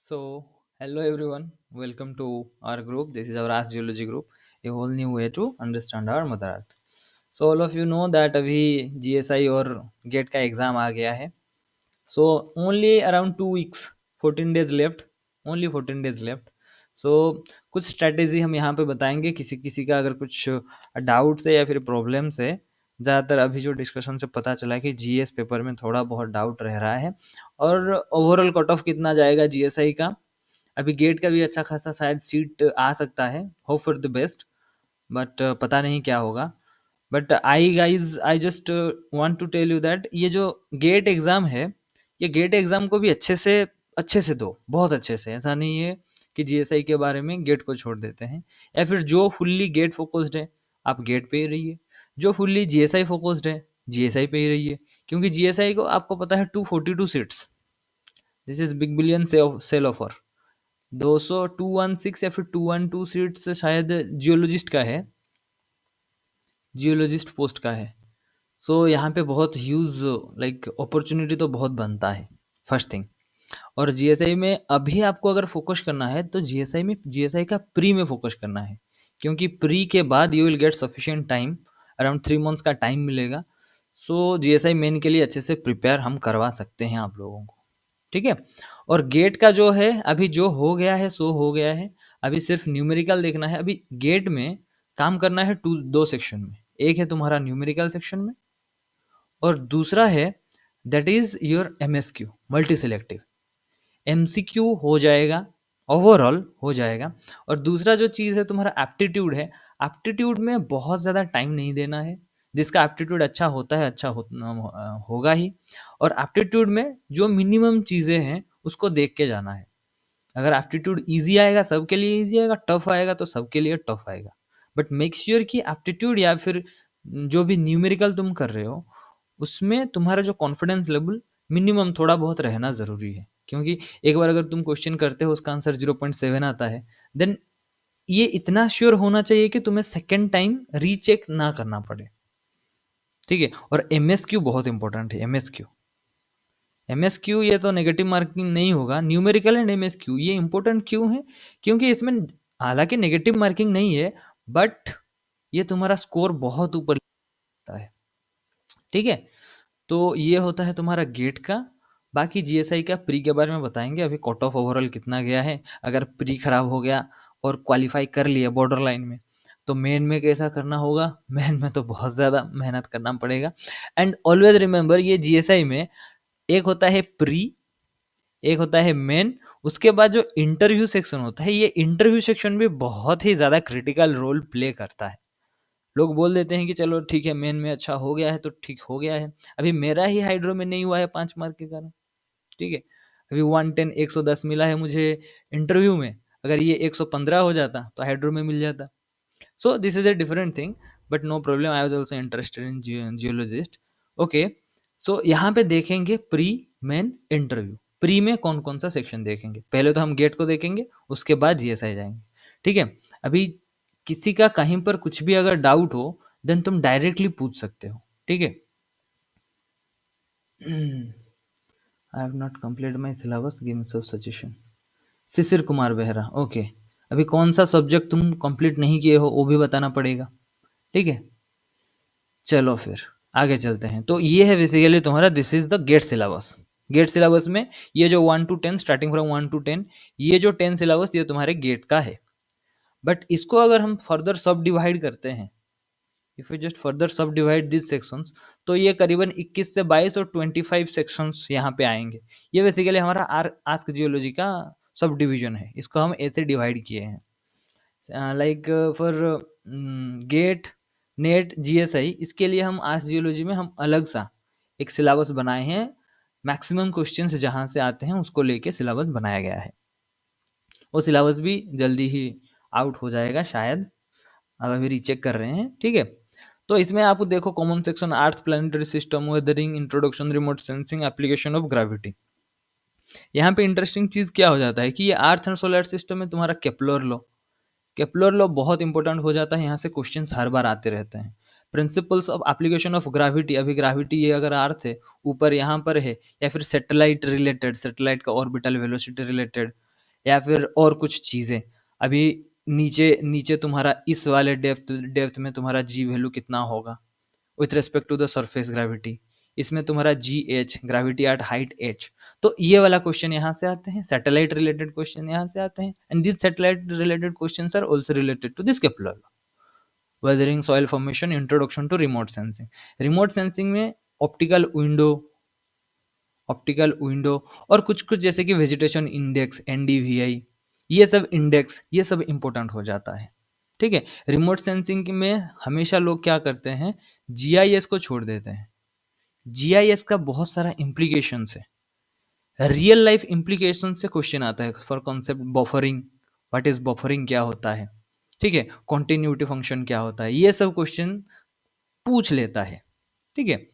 So, hello everyone, welcome to our group. This is our Ask Geology group, a whole new way to understand our Mother Earth. So, all of you know that अभी GSI और gate का exam आ गया है. So, only around 2 weeks, 14 days left, only 14 days left. So, कुछ strategy हम यहाँ पे बताएंगे. किसी किसी का अगर कुछ डाउट्स है या फिर प्रॉब्लम्स है, ज़्यादातर अभी जो डिस्कशन से पता चला कि जीएस पेपर में थोड़ा बहुत डाउट रह रहा है. और ओवरऑल कट ऑफ कितना जाएगा जीएसआई का. अभी गेट का भी अच्छा खासा शायद सीट आ सकता है, hope for the best, but पता नहीं क्या होगा. But I just want to tell you that ये जो गेट एग्ज़ाम है, ये गेट एग्ज़ाम को भी अच्छे से दो, बहुत अच्छे से. ऐसा नहीं है कि जीएसआई के बारे में गेट को छोड़ देते हैं, या फिर जो फुल्ली गेट फोकस्ड है आप गेट पे ही रहिए, जो फुल्ली जीएसआई फोकस्ड है जीएसआई पे ही रहिए. क्योंकि जीएसआई को आपको पता है 242 seats, this is big billion sale offer. 216 या फिर 212 सीट्स शायद जियोलॉजिस्ट का है, जियोलॉजिस्ट पोस्ट का है. सो यहाँ पे बहुत ह्यूज लाइक अपॉर्चुनिटी तो बहुत बनता है, फर्स्ट थिंग. और जीएसआई में अभी आपको अगर फोकस करना है तो जीएसआई का प्री में फोकस करना है. क्योंकि प्री के बाद you will get sufficient time, around 3 months का टाइम मिलेगा. सो जीएसआई मेन के लिए अच्छे से प्रिपेयर हम करवा सकते हैं आप लोगों को, ठीक है. और गेट का जो है अभी जो हो गया है सो हो गया है. अभी सिर्फ न्यूमेरिकल देखना है. अभी गेट में काम करना है दो सेक्शन में. एक है तुम्हारा न्यूमेरिकल सेक्शन में, और दूसरा है that is your MSQ multi selective. MCQ हो जाएगा, ओवरऑल हो जाएगा. और दूसरा जो चीज़ है तुम्हारा एप्टीट्यूड है. एप्टीट्यूड में बहुत ज़्यादा टाइम नहीं देना है. जिसका एप्टीट्यूड अच्छा होता है होगा ही. और एप्टीट्यूड में जो मिनिमम चीज़ें हैं उसको देख के जाना है. अगर एप्टीट्यूड ईजी आएगा सबके लिए ईजी आएगा, टफ आएगा तो सबके लिए टफ आएगा. बट मेक श्योर कि एप्टीट्यूड या फिर जो भी न्यूमेरिकल तुम कर रहे हो उसमें तुम्हारा जो कॉन्फिडेंस लेवल मिनिमम थोड़ा बहुत रहना ज़रूरी है. क्योंकि एक बार अगर तुम क्वेश्चन करते हो उसका आंसर 0.7 आता है, देन ये इतना श्योर होना चाहिए कि तुम्हें सेकेंड टाइम रीचेक ना करना पड़े, ठीक है. और एमएसक्यू बहुत इंपॉर्टेंट है. एमएसक्यू ये तो नेगेटिव मार्किंग नहीं होगा. न्यूमेरिकल एंड एमएसक्यू ये इंपॉर्टेंट क्यों है? क्योंकि इसमें हालांकि नेगेटिव मार्किंग नहीं है, बट ये तुम्हारा स्कोर बहुत ऊपर लगता है, ठीक है. तो ये होता है तुम्हारा गेट का. बाकी जीएसआई का प्री के बारे में बताएंगे. अभी कट ऑफ ओवरऑल कितना गया है. अगर प्री खराब हो गया और क्वालिफाई कर लिया बॉर्डर लाइन में, तो मेन में कैसा करना होगा. मेन में तो बहुत ज़्यादा मेहनत करना पड़ेगा. एंड ऑलवेज रिमेंबर ये जीएसआई में एक होता है प्री, एक होता है मेन, उसके बाद जो इंटरव्यू सेक्शन होता है, ये इंटरव्यू सेक्शन भी बहुत ही ज़्यादा क्रिटिकल रोल प्ले करता है. लोग बोल देते हैं कि चलो ठीक है मेन में अच्छा हो गया है तो ठीक हो गया है. अभी मेरा ही हाइड्रो में नहीं हुआ है 5 मार्क के कारण, ठीक है. अभी 110 110 मिला है मुझे इंटरव्यू में. अगर ये 115 हो जाता तो हाइड्रो में मिल जाता. So this is a different thing, but no problem, I was also interested in geologist. Okay. So यहाँ पे देखेंगे प्री मेन इंटरव्यू. प्री में कौन कौन सा सेक्शन देखेंगे. पहले तो हम गेट को देखेंगे, उसके बाद जीएसआई जाएंगे, ठीक है. अभी किसी का कहीं पर कुछ भी अगर डाउट हो देन तुम डायरेक्टली पूछ सकते हो, ठीक है. I have not complete my syllabus, give me some suggestion. Shishir Kumar Behera, okay. अभी कौन सा सब्जेक्ट तुम कंप्लीट नहीं किए हो वो भी बताना पड़ेगा, ठीक है. चलो फिर आगे चलते हैं. तो ये है बेसिकली तुम्हारा, this is the GATE syllabus. GATE syllabus में ये जो 1 to 10, स्टार्टिंग फ्रॉम 1 to 10, ये जो 10 सिलेबस ये तुम्हारे गेट का है. बट इसको अगर हम फर्दर सब डिवाइड करते हैं, इफ यू जस्ट फर्दर सब डिवाइड दिस सेक्शंस, तो ये करीबन 21 से 22 और 25 सेक्शंस यहाँ पे आएंगे. ये बेसिकली हमारा आस्क जियोलॉजी का सब डिवीजन है. इसको हम ऐसे डिवाइड किए हैं, like for GATE NET GSI. इसके लिए हम आस्क जियोलॉजी में हम अलग सा एक सिलेबस बनाए हैं. मैक्सिमम क्वेश्चंस जहाँ से आते हैं उसको लेके सिलेबस बनाया गया है. वो सिलेबस भी जल्दी ही आउट हो जाएगा शायद, अब अभी रीचेक कर रहे हैं, ठीक है. तो इसमें आप देखो common section earth planetary system, weathering, introduction, remote sensing, application of gravity. यहाँ पे इंटरेस्टिंग चीज क्या हो जाता है कि ये अर्थ एंड सोलर सिस्टम में तुम्हारा केपलर लॉ बहुत इंपॉर्टेंट हो जाता है. यहाँ से क्वेश्चंस हर बार आते रहते हैं. Principles of application of gravity, अभी ग्रेविटी ये अगर अर्थ है ऊपर यहाँ पर है, या फिर सैटेलाइट रिलेटेड, सैटेलाइट का ऑर्बिटल वेलोसिटी रिलेटेड, या फिर और कुछ चीज़ें। अभी नीचे नीचे तुम्हारा इस वाले डेप्थ डेप्थ में तुम्हारा जी वैल्यू कितना होगा with respect to the surface gravity, इसमें तुम्हारा G H, gravity at height H. तो ये वाला क्वेश्चन यहाँ से आते हैं, सैटेलाइट रिलेटेड क्वेश्चन यहाँ से आते हैं, and this satellite related questions are also related to this Kepler law. Weathering, soil formation, introduction to remote sensing. Remote sensing में ऑप्टिकल विंडो और कुछ कुछ जैसे कि वेजिटेशन इंडेक्स, एनडीवीआई, ये सब इंपॉर्टेंट हो जाता है। ठीक है, रिमोट सेंसिंग में हमेशा लोग क्या करते हैं, जीआईएस को छोड़ देते हैं। जीआईएस का बहुत सारा इम्प्लीकेशंस है, रियल लाइफ इम्प्लीकेशन से क्वेश्चन आता है। For concept buffering, what is buffering, क्या होता है, ठीक है, कॉन्टिन्यूटी फंक्शन क्या होता है, ये सब क्वेश्चन पूछ लेता है। ठीक है,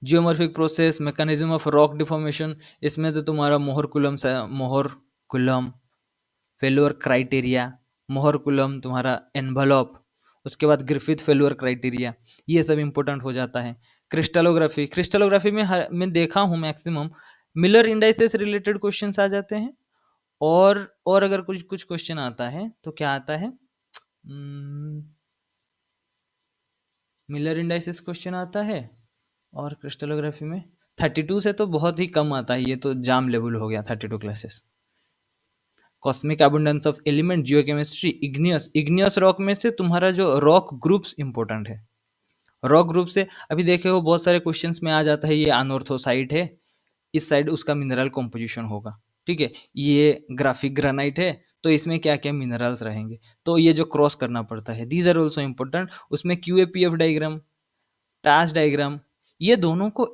geomorphic process, mechanism of rock deformation, इसमें तो तुम्हारा मोहर कुलम फेल्योर क्राइटेरिया, मोहर कुलम तुम्हारा एनवलप, उसके बाद ग्रिफिथ फेल्योर क्राइटेरिया, ये सब इंपॉर्टेंट हो जाता है। क्रिस्टलोग्राफी में मैं देखा हूँ maximum Miller indices related questions आ जाते हैं, और अगर कुछ कुछ क्वेश्चन आता है तो क्या आता है, मिलर इंडाइसेस क्वेश्चन आता है, और क्रिस्टलोग्राफी में 32 से तो बहुत ही कम आता है, ये तो जाम लेवल हो गया 32 classes. Cosmic abundance of element, geochemistry, igneous rock में से तुम्हारा जो रॉक ग्रुप्स इंपॉर्टेंट है। रॉक ग्रुप से अभी देखे हो बहुत सारे क्वेश्चंस में आ जाता है, ये अनऑर्थोसाइट है, इस साइड उसका मिनरल कॉम्पोजिशन होगा। ठीक है, ये ग्राफिक ग्रेनाइट है, तो इसमें क्या क्या मिनरल्स रहेंगे, तो ये जो क्रॉस करना पड़ता है, दीज आर ऑल्सो इम्पोर्टेंट। उसमें क्यूएपीएफ डायग्राम, टास्क डायग्राम, ये दोनों को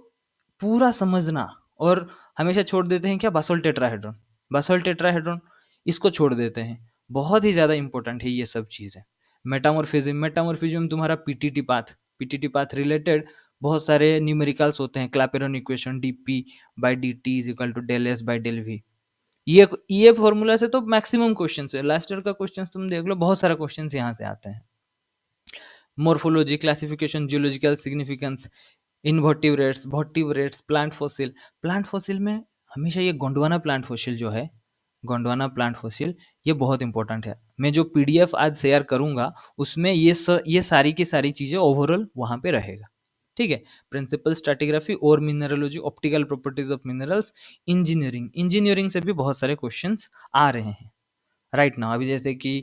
पूरा समझना, और हमेशा छोड़ देते हैं क्या, बसोल्ट टेट्राहेड्रॉन, इसको छोड़ देते हैं। बहुत ही ज़्यादा इंपॉर्टेंट है ये सब चीज़ें। मेटामॉर्फिज्म तुम्हारा पीटीटी पाथ रिलेटेड बहुत सारे न्यूमेरिकल्स होते हैं, Clapeyron equation, DP by D T is equal to del S by del V, ये फॉर्मूला से तो मैक्सिमम क्वेश्चन है। लास्ट ईयर का क्वेश्चन तुम देख लो, बहुत सारा क्वेश्चन यहाँ से आते हैं। Morphology, classification, geological significance, invertebrates, plant fossil में हमेशा ये गोंडवाना प्लांट फॉसिल ये बहुत इंपॉर्टेंट है। मैं जो पीडीएफ आज शेयर करूंगा उसमें ये सारी की सारी चीजें ओवरऑल वहां पे रहेगा। ठीक है, प्रिंसिपल स्ट्रैटिग्राफी और mineralogy, optical properties of minerals, engineering से भी बहुत सारे क्वेश्चंस आ रहे हैं राइट नाउ। अभी जैसे कि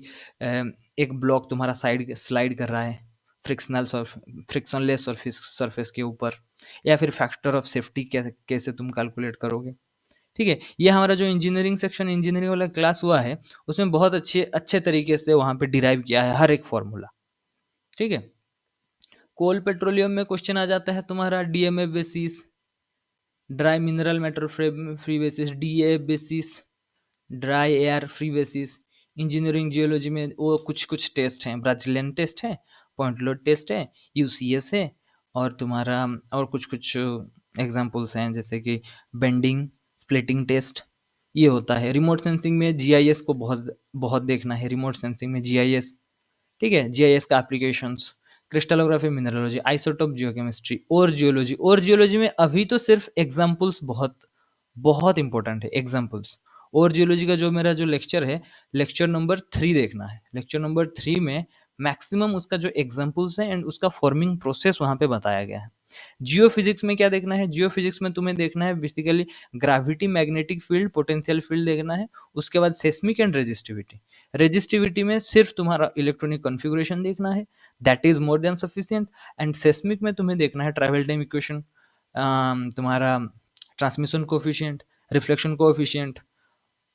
एक ब्लॉक तुम्हारा स्लाइड कर रहा है फ्रिक्शनलेस सरफेस के ऊपर, या फिर फैक्टर ऑफ सेफ्टी कैसे तुम कैलकुलेट करोगे। ठीक है, ये हमारा जो इंजीनियरिंग वाला क्लास हुआ है उसमें बहुत अच्छे तरीके से वहां पे डिराइव किया है हर एक फॉर्मूला। ठीक है, कोल पेट्रोलियम में क्वेश्चन आ जाता है तुम्हारा DMF basis, dry mineral matter free basis, DA basis, dry air free basis. Engineering geology में वो कुछ कुछ टेस्ट हैं, ब्राजीलियन टेस्ट है, पॉइंट लोड टेस्ट है, यूसीएस है, और तुम्हारा और कुछ कुछ एग्जांपल्स हैं जैसे कि बेंडिंग स्प्लिटिंग टेस्ट, ये होता है। रिमोट सेंसिंग में जीआईएस को बहुत बहुत देखना है, रिमोट सेंसिंग में जीआईएस। ठीक है, जीआईएस का एप्लीकेशंस, क्रिस्टलोग्राफी, मिनरलोजी, आइसोटोप, जियोकेमिस्ट्री और जियोलॉजी में अभी तो सिर्फ एग्जांपल्स बहुत बहुत इंपॉर्टेंट है, एग्जांपल्स। और जियोलॉजी का जो मेरा जो लेक्चर है, लेक्चर नंबर 3 देखना है। लेक्चर नंबर 3 में मैक्सिमम उसका जो एग्जांपल्स है एंड उसका फॉर्मिंग प्रोसेस वहां पे बताया गया है। जियो फिजिक्स में क्या देखना है, जियो फिजिक्स में तुम्हें देखना है basically gravity, magnetic field, potential field देखना है। उसके बाद सेस्मिक एंड रेजिस्टिविटी में सिर्फ तुम्हारा इलेक्ट्रॉनिक कॉन्फ़िगरेशन देखना है, that is more than sufficient. And seismic में तुम्हें देखना है ट्रैवल टाइम इक्वेशन, तुम्हारा ट्रांसमिशन कोफिशिएंट, रिफ्लेक्शन कोफिशिएंट,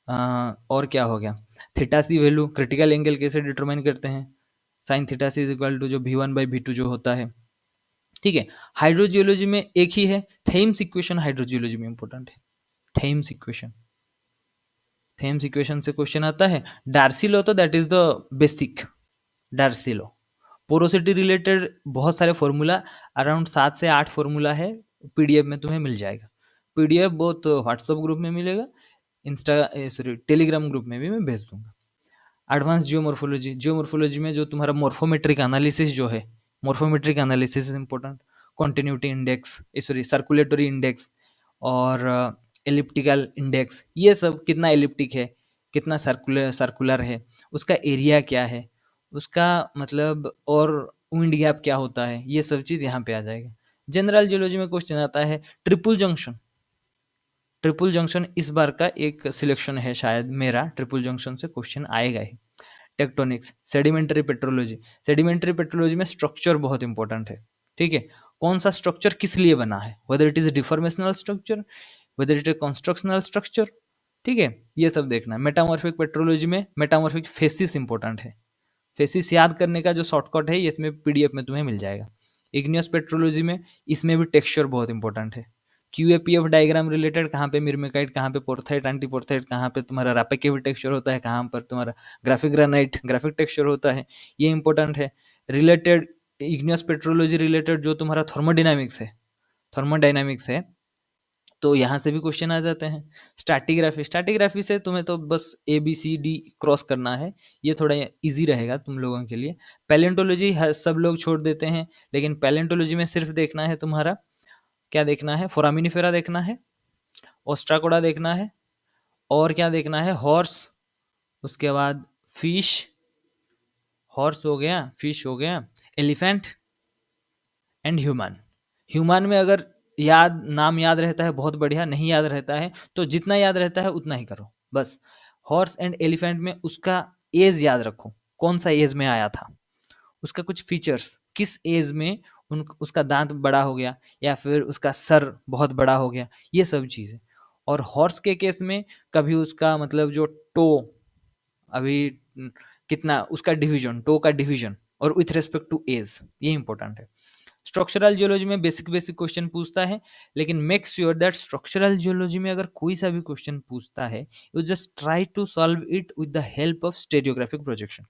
और क्या हो गया, theta C value, critical angle कैसे डिटरमाइन करते हैं, sine theta C is equal to जो v1/v2 जो होता है। ठीक है, हाइड्रोजियोलॉजी में एक ही है, थेम्स इक्वेशन हाइड्रोजियोलॉजी में इंपॉर्टेंट है। थेम्स इक्वेशन से क्वेश्चन आता है। डार्सी लॉ तो that is the basic, Darcy law. Porosity related बहुत सारे फॉर्मूला, अराउंड 7 से 8 फॉर्मूला है, पीडीएफ में तुम्हें मिल जाएगा। पीडीएफ बहुत व्हाट्सएप ग्रुप में मिलेगा, टेलीग्राम ग्रुप में भी मैं भेज दूंगा। एडवांस जियोमॉर्फोलॉजी में जो तुम्हारा मॉर्फोमेट्रिक एनालिसिस जो है, morphometric analysis is important. Continuity index, circulatory index और एलिप्टिकल इंडेक्स, ये सब कितना एलिप्टिक है, कितना सर्कुलर है, उसका एरिया क्या है, उसका मतलब और विंड गैप क्या होता है, ये सब चीज़ यहाँ पे आ जाएगा। जनरल जियोलॉजी में क्वेश्चन आता है ट्रिपल जंक्शन। ट्रिपल जंक्शन इस बार का एक सिलेक्शन है शायद मेरा, ट्रिपल जंक्शन से क्वेश्चन आएगा ही। Tectonics, sedimentary petrology. Sedimentary petrology में स्ट्रक्चर बहुत इंपॉर्टेंट है, ठीक है। कौन सा स्ट्रक्चर किस लिए बना है, whether it is deformational structure, whether it is constructional structure, ठीक है, ये सब देखना है। मेटामॉर्फिक पेट्रोलॉजी में मेटामॉर्फिक फेसिस इंपॉर्टेंट है। फेसिस याद करने का जो शॉर्टकट है, ये इसमें पीडीएफ में तुम्हें मिल जाएगा। इग्नियस पेट्रोलॉजी में इसमें भी टेक्सचर बहुत इंपॉर्टेंट है। क्यूएपीएफ डायग्राम रिलेटेड, कहाँ पे मिर्मेकाइट, कहाँ पे पोर्थाइट, एंटीपोर्थाइट, कहाँ पे तुम्हारा रापेकेवी टेक्सचर होता है, कहाँ पर तुम्हारा ग्राफिक ग्रेनाइट ग्राफिक टेक्सचर होता है, ये इंपॉर्टेंट है। रिलेटेड इग्नियस पेट्रोलॉजी रिलेटेड जो तुम्हारा थर्मोडाइनामिक्स है, तो यहाँ से भी क्वेश्चन आ जाते हैं। स्टैटिग्राफी से तुम्हें तो बस A B C D cross करना है, ये थोड़ा इजी रहेगा तुम लोगों के लिए। पैलेंटोलॉजी सब लोग छोड़ देते हैं, लेकिन पैलेंटोलॉजी में सिर्फ देखना है तुम्हारा, क्या देखना है, फोरामिनिफेरा देखना है, ओस्ट्राकोडा देखना है, और क्या देखना है, हॉर्स, उसके बाद फिश, हॉर्स हो गया, फिश हो गया, एलिफेंट एंड ह्यूमन। ह्यूमन में अगर नाम याद रहता है बहुत बढ़िया, नहीं याद रहता है तो जितना याद रहता है उतना ही करो बस। हॉर्स एंड एलिफेंट में उसका एज याद रखो, कौन सा एज में आया था, उसका कुछ फीचर्स, किस एज में उसका दांत बड़ा हो गया या फिर उसका सर बहुत बड़ा हो गया, ये सब चीज़ें। और हॉर्स के केस में कभी उसका मतलब जो टो, अभी कितना उसका डिवीजन, टो का डिवीजन, और विथ रिस्पेक्ट टू एज, ये इंपॉर्टेंट है। स्ट्रक्चरल जियोलॉजी में बेसिक बेसिक क्वेश्चन पूछता है, लेकिन make sure that structural geology में अगर कोई सा भी क्वेश्चन पूछता है, you just try to solve it with the help of stereographic projection.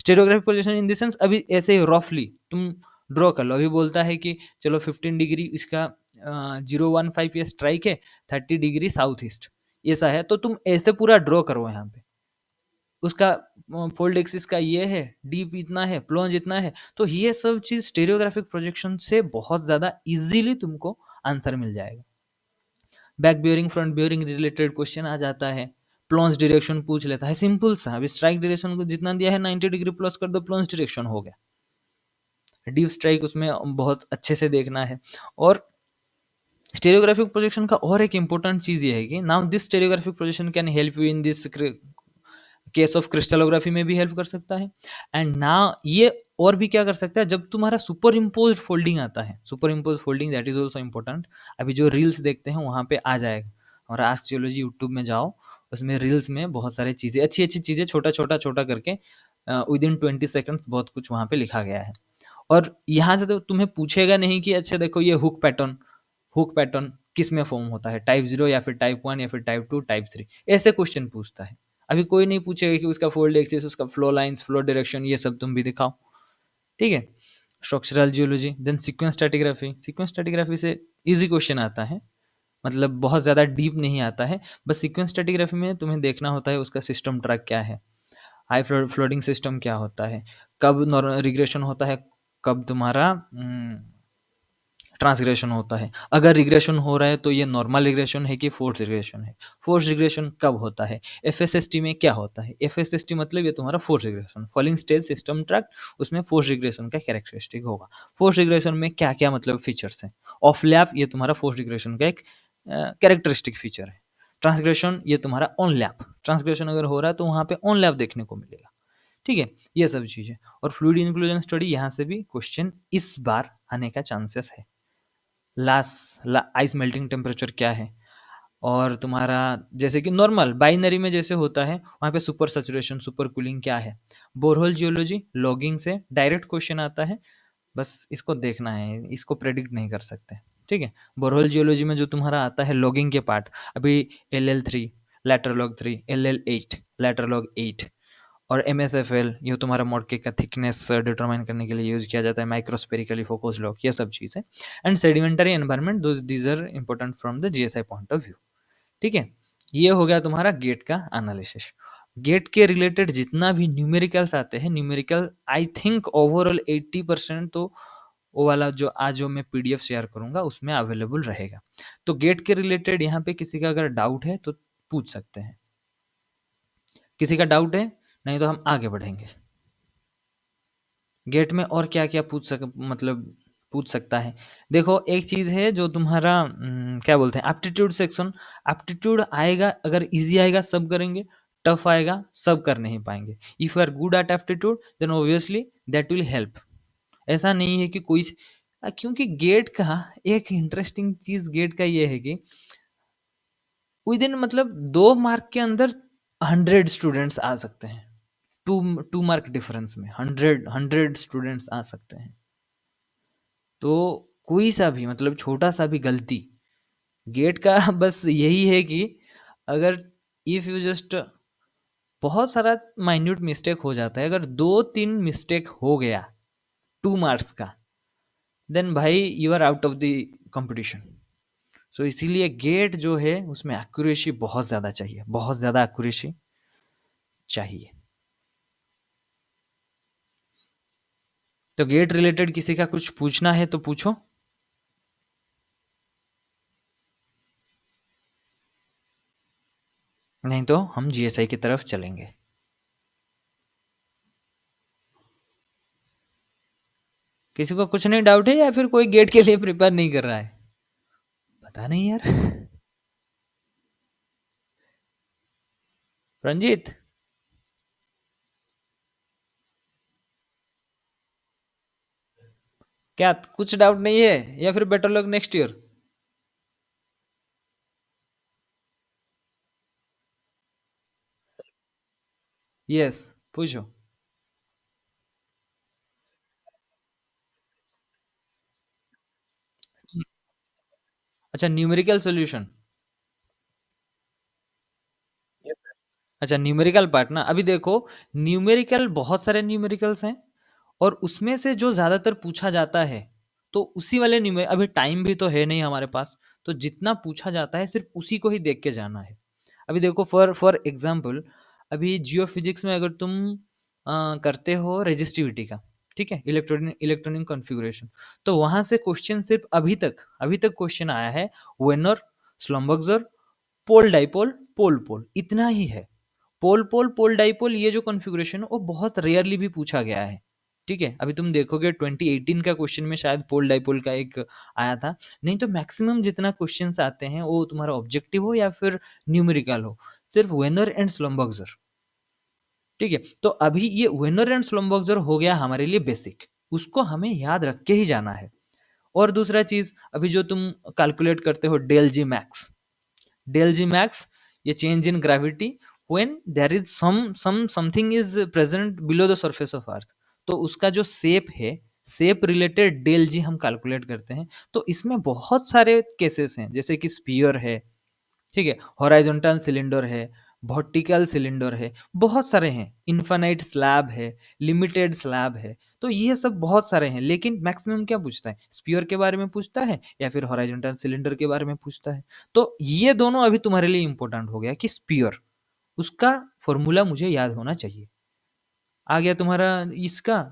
Stereographic projection in the sense, अभी ऐसे ही रफली तुम ड्रॉ कर लो। अभी बोलता है कि चलो 15 डिग्री इसका 015 ये स्ट्राइक है, 30 डिग्री साउथ ईस्ट, ऐसा है, तो तुम ऐसे पूरा ड्रॉ करो यहाँ पे, उसका फोल्ड एक्सिस का ये है, डीप इतना है, प्लॉन्ज इतना है, तो ये सब चीज स्टेरियोग्राफिक प्रोजेक्शन से बहुत ज्यादा इजीली तुमको आंसर मिल जाएगा। Back bearing front bearing related question आ जाता है, प्लॉन्ज डायरेक्शन पूछ लेता है, सिंपल सा, अभी स्ट्राइक डायरेक्शन को जितना दिया है 90 डिग्री प्लस कर दो, प्लॉन्ज डायरेक्शन हो गया। डीप स्ट्राइक उसमें बहुत अच्छे से देखना है। और स्टेरियोग्राफिक प्रोजेक्शन का और एक इंपॉर्टेंट चीज ये है कि now this stereographic projection can help you in this case of crystallography में भी हेल्प कर सकता है। एंड ना ये और भी क्या कर सकता है, जब तुम्हारा सुपर इम्पोज फोल्डिंग आता है, super impose folding that is also important. अभी जो रील्स देखते हैं वहां पे आ जाएगा, और आस्क जियोलॉजी यूट्यूब में जाओ, उसमें रील्स में बहुत सारी चीजें, अच्छी अच्छी चीजें, छोटा छोटा छोटा करके विद इन 20 सेकंड्स बहुत कुछ वहां पे लिखा गया है। और यहाँ से तो तुम्हें पूछेगा नहीं कि अच्छा देखो ये हुक पैटर्न किस में फॉर्म होता है, टाइप 0 या फिर टाइप 1 या फिर टाइप 2 टाइप 3, ऐसे क्वेश्चन पूछता है। अभी कोई नहीं पूछेगा कि उसका फोल्ड एक्सिस, उसका फ्लो लाइंस, फ्लो डायरेक्शन, ये सब तुम भी दिखाओ, ठीक है। Structural geology, then sequence stratigraphy. Sequence stratigraphy से इजी क्वेश्चन आता है, मतलब बहुत ज़्यादा डीप नहीं आता है, बस सीक्वेंस स्ट्रैटिग्राफी में तुम्हें देखना होता है उसका सिस्टम ट्रैक क्या है, हाई फ्लोटिंग सिस्टम क्या होता है, कब रिग्रेशन होता है, कब तुम्हारा ट्रांसग्रेशन होता है, अगर रिग्रेशन हो रहा है तो ये नॉर्मल रिग्रेशन है कि फोर्स रिग्रेशन है, फोर्स रिग्रेशन कब होता है, एफएसएसटी में क्या होता है, एफएसएसटी मतलब ये तुम्हारा force regression, falling stage system track, उसमें फोर्स रिग्रेशन का कैरेक्टरिस्टिक होगा। फोर्स रिग्रेशन में क्या क्या मतलब फीचर्स हैं, ऑफ लैप ये तुम्हारा फोर्स रिग्रेशन का एक कैरेक्टरिस्टिक फीचर है, ट्रांसग्रेशन ये तुम्हारा ऑन लैप, ट्रांसग्रेशन अगर हो रहा है तो वहाँ पे ऑन लैप देखने को मिलेगा, ठीक है, ये सब चीजें। और फ्लूइड इंक्लूजन स्टडी, यहाँ से भी क्वेश्चन इस बार आने का चांसेस है। आइस मेल्टिंग टेम्परेचर क्या है, और तुम्हारा जैसे कि नॉर्मल बाइनरी में जैसे होता है वहाँ पे सुपर सैचुरेशन, सुपर कूलिंग क्या है। बोरहोल जियोलॉजी, लॉगिंग से डायरेक्ट क्वेश्चन आता है, बस इसको देखना है, इसको प्रेडिक्ट नहीं कर सकते, ठीक है। बोरहोल जियोलॉजी में जो तुम्हारा आता है लॉगिंग के पार्ट, अभी LL3 lateral log 3, LL8 lateral log 8, और MSFL ये तुम्हारा मॉडके का थिकनेस डिटरमाइन करने के लिए यूज किया जाता है, माइक्रोस्पेरिकली फोकस लॉग, ये सब चीज़ है। And sedimentary environment, these are important from the GSI point of view, ठीक है। ये हो गया तुम्हारा गेट का एनालिसिस। गेट के रिलेटेड जितना भी न्यूमेरिकल्स आते हैं, न्यूमेरिकल आई थिंक ओवरऑल 80% तो वो वाला जो आज जो मैं PDF शेयर करूंगा उसमें अवेलेबल रहेगा। तो गेट के रिलेटेड यहाँ पे किसी का अगर डाउट है तो पूछ सकते हैं। किसी का डाउट है? नहीं तो हम आगे बढ़ेंगे। गेट में और क्या-क्या पूछ सकता है? देखो, एक चीज़ है जो तुम्हारा क्या बोलते हैं, एप्टीट्यूड सेक्शन। एप्टीट्यूड आएगा, अगर ईज़ी आएगा सब करेंगे, टफ आएगा सब कर नहीं पाएँगे। If you are good at aptitude then obviously that will help. ऐसा नहीं है कि क्योंकि गेट का एक इंटरेस्टिंग चीज़ गेट का ये है कि विदिन 2 मार्क के अंदर 100 स्टूडेंट्स आ सकते हैं। 2 मार्क डिफरेंस में 100 स्टूडेंट्स आ सकते हैं। तो कोई सा भी छोटा सा भी गलती, गेट का बस यही है कि अगर इफ यू जस्ट बहुत सारा माइन्यूट मिस्टेक हो जाता है, अगर 2-3 मिस्टेक हो गया 2 मार्क्स का, देन भाई you are out of the competition. So इसीलिए गेट जो है उसमें एक्यूरेसी बहुत ज़्यादा चाहिए, बहुत ज़्यादा एक्यूरेसी चाहिए। तो गेट रिलेटेड किसी का कुछ पूछना है तो पूछो, नहीं तो हम जीएसआई की तरफ चलेंगे। किसी को कुछ नहीं डाउट है या फिर कोई गेट के लिए प्रिपेयर नहीं कर रहा है? पता नहीं यार। रंजीत, क्या कुछ डाउट नहीं है या फिर better luck next year? Yes, पूछो। अच्छा, न्यूमेरिकल सॉल्यूशन। अच्छा, न्यूमेरिकल पार्ट ना, अभी देखो, न्यूमेरिकल बहुत सारे न्यूमेरिकल्स हैं और उसमें से जो ज़्यादातर पूछा जाता है, तो उसी वाले न्यूमेर अभी टाइम भी तो है नहीं हमारे पास, तो जितना पूछा जाता है सिर्फ उसी को ही देख के जाना है। अभी देखो, फॉर फॉर एग्जांपल, अभी जियो फिजिक्स में अगर तुम करते हो रेजिस्टिविटी का, ठीक है, इलेक्ट्रॉनिक इलेक्ट्रॉनिक कॉन्फ़िगरेशन, तो वहाँ से क्वेश्चन सिर्फ अभी तक क्वेश्चन आया है वेनर, स्लम्बर्गर, पोल डाइपोल, पोल पोल, इतना ही है। पोल पोल पोल डाइपोल ये जो कॉन्फ़िगरेशन है वो बहुत रेयरली भी पूछा गया है। ठीक है, अभी तुम देखोगे 2018 का क्वेश्चन में शायद पोल डाइपोल का एक आया था। नहीं तो मैक्सिमम जितना क्वेश्चंस आते हैं वो तुम्हारा ऑब्जेक्टिव हो या फिर न्यूमेरिकल हो, सिर्फ वेनर एंड स्लम्बर्गर। ठीक है, तो अभी ये वेनर एंड स्लम्बर्गर हो गया हमारे लिए बेसिक, उसको हमें याद रख के ही जाना है। और दूसरा चीज, अभी जो तुम कैलकुलेट करते हो डेल जी मैक्स, del g max, ये change in gravity when there is something is present below the surface of earth, तो उसका जो शेप है, शेप रिलेटेड डेल जी हम कैलकुलेट करते हैं। तो इसमें बहुत सारे केसेस हैं, जैसे कि स्पीयर है, ठीक है, हॉराइजॉन्टल सिलेंडर है, वर्टिकल सिलेंडर है, बहुत सारे हैं, इन्फाइनाइट स्लैब है, लिमिटेड स्लैब है, तो ये सब बहुत सारे हैं। लेकिन मैक्सिमम क्या पूछता है, स्पीयर के बारे में पूछता है या फिर हॉराइजॉन्टल सिलेंडर के बारे में पूछता है। तो ये दोनों अभी तुम्हारे लिए इंपॉर्टेंट हो गया कि स्पीयर, उसका फॉर्मूला मुझे याद होना चाहिए। आ गया तुम्हारा इसका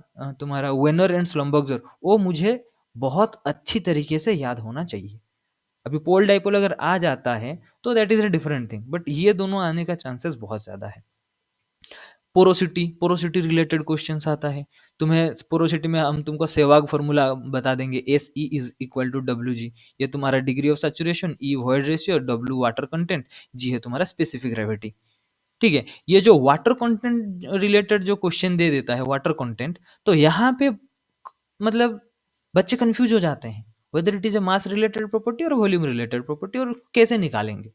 तुम्हारा वेनर एंड स्लम्बर्गर, वो मुझे बहुत अच्छी तरीके से याद होना चाहिए। अभी पोल डाइपोल अगर आ जाता है तो that is a different thing, but ये दोनों आने का चांसेस बहुत ज्यादा है। पोरोसिटी रिलेटेड क्वेश्चन आता है तुम्हें। पोरोसिटी में हम तुमको सेवाग फॉर्मूला बता देंगे, S E is equal to W G, ये तुम्हारा degree of saturation, E void ratio, W water content, G है तुम्हारा स्पेसिफिक ग्रेविटी। ठीक है, ये जो वाटर कंटेंट रिलेटेड जो क्वेश्चन दे देता है वाटर कंटेंट, तो यहाँ पे मतलब बच्चे कंफ्यूज हो जाते हैं weather it is a mass related property और वॉल्यूम रिलेटेड प्रॉपर्टी, और कैसे निकालेंगे।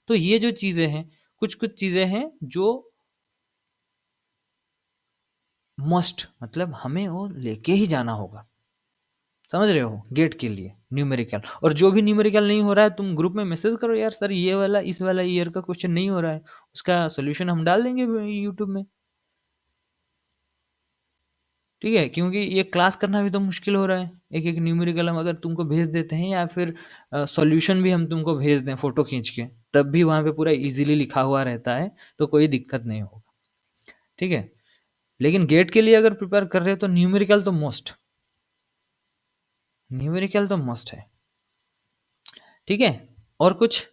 तो ये जो चीजें हैं, कुछ कुछ चीजें हैं जो मस्ट हमें वो लेके ही जाना होगा, समझ रहे हो, गेट के लिए न्यूमेरिकल। और जो भी न्यूमेरिकल नहीं हो रहा है तुम ग्रुप में मैसेज करो, यार सर ये वाला इस वाला ईयर का क्वेश्चन नहीं हो रहा है, उसका सोल्यूशन हम डाल देंगे यूट्यूब में। ठीक है, क्योंकि ये क्लास करना भी तो मुश्किल हो रहा है, एक एक न्यूमेरिकल हम अगर तुमको भेज देते हैं या फिर सॉल्यूशन भी हम तुमको भेज दें फोटो खींच के, तब भी वहां पे पूरा इजीली लिखा हुआ रहता है, तो कोई दिक्कत नहीं होगा। ठीक है, लेकिन गेट के लिए अगर प्रिपेयर कर रहे हो तो न्यूमेरिकल तो मस्ट है। ठीक है, और कुछ?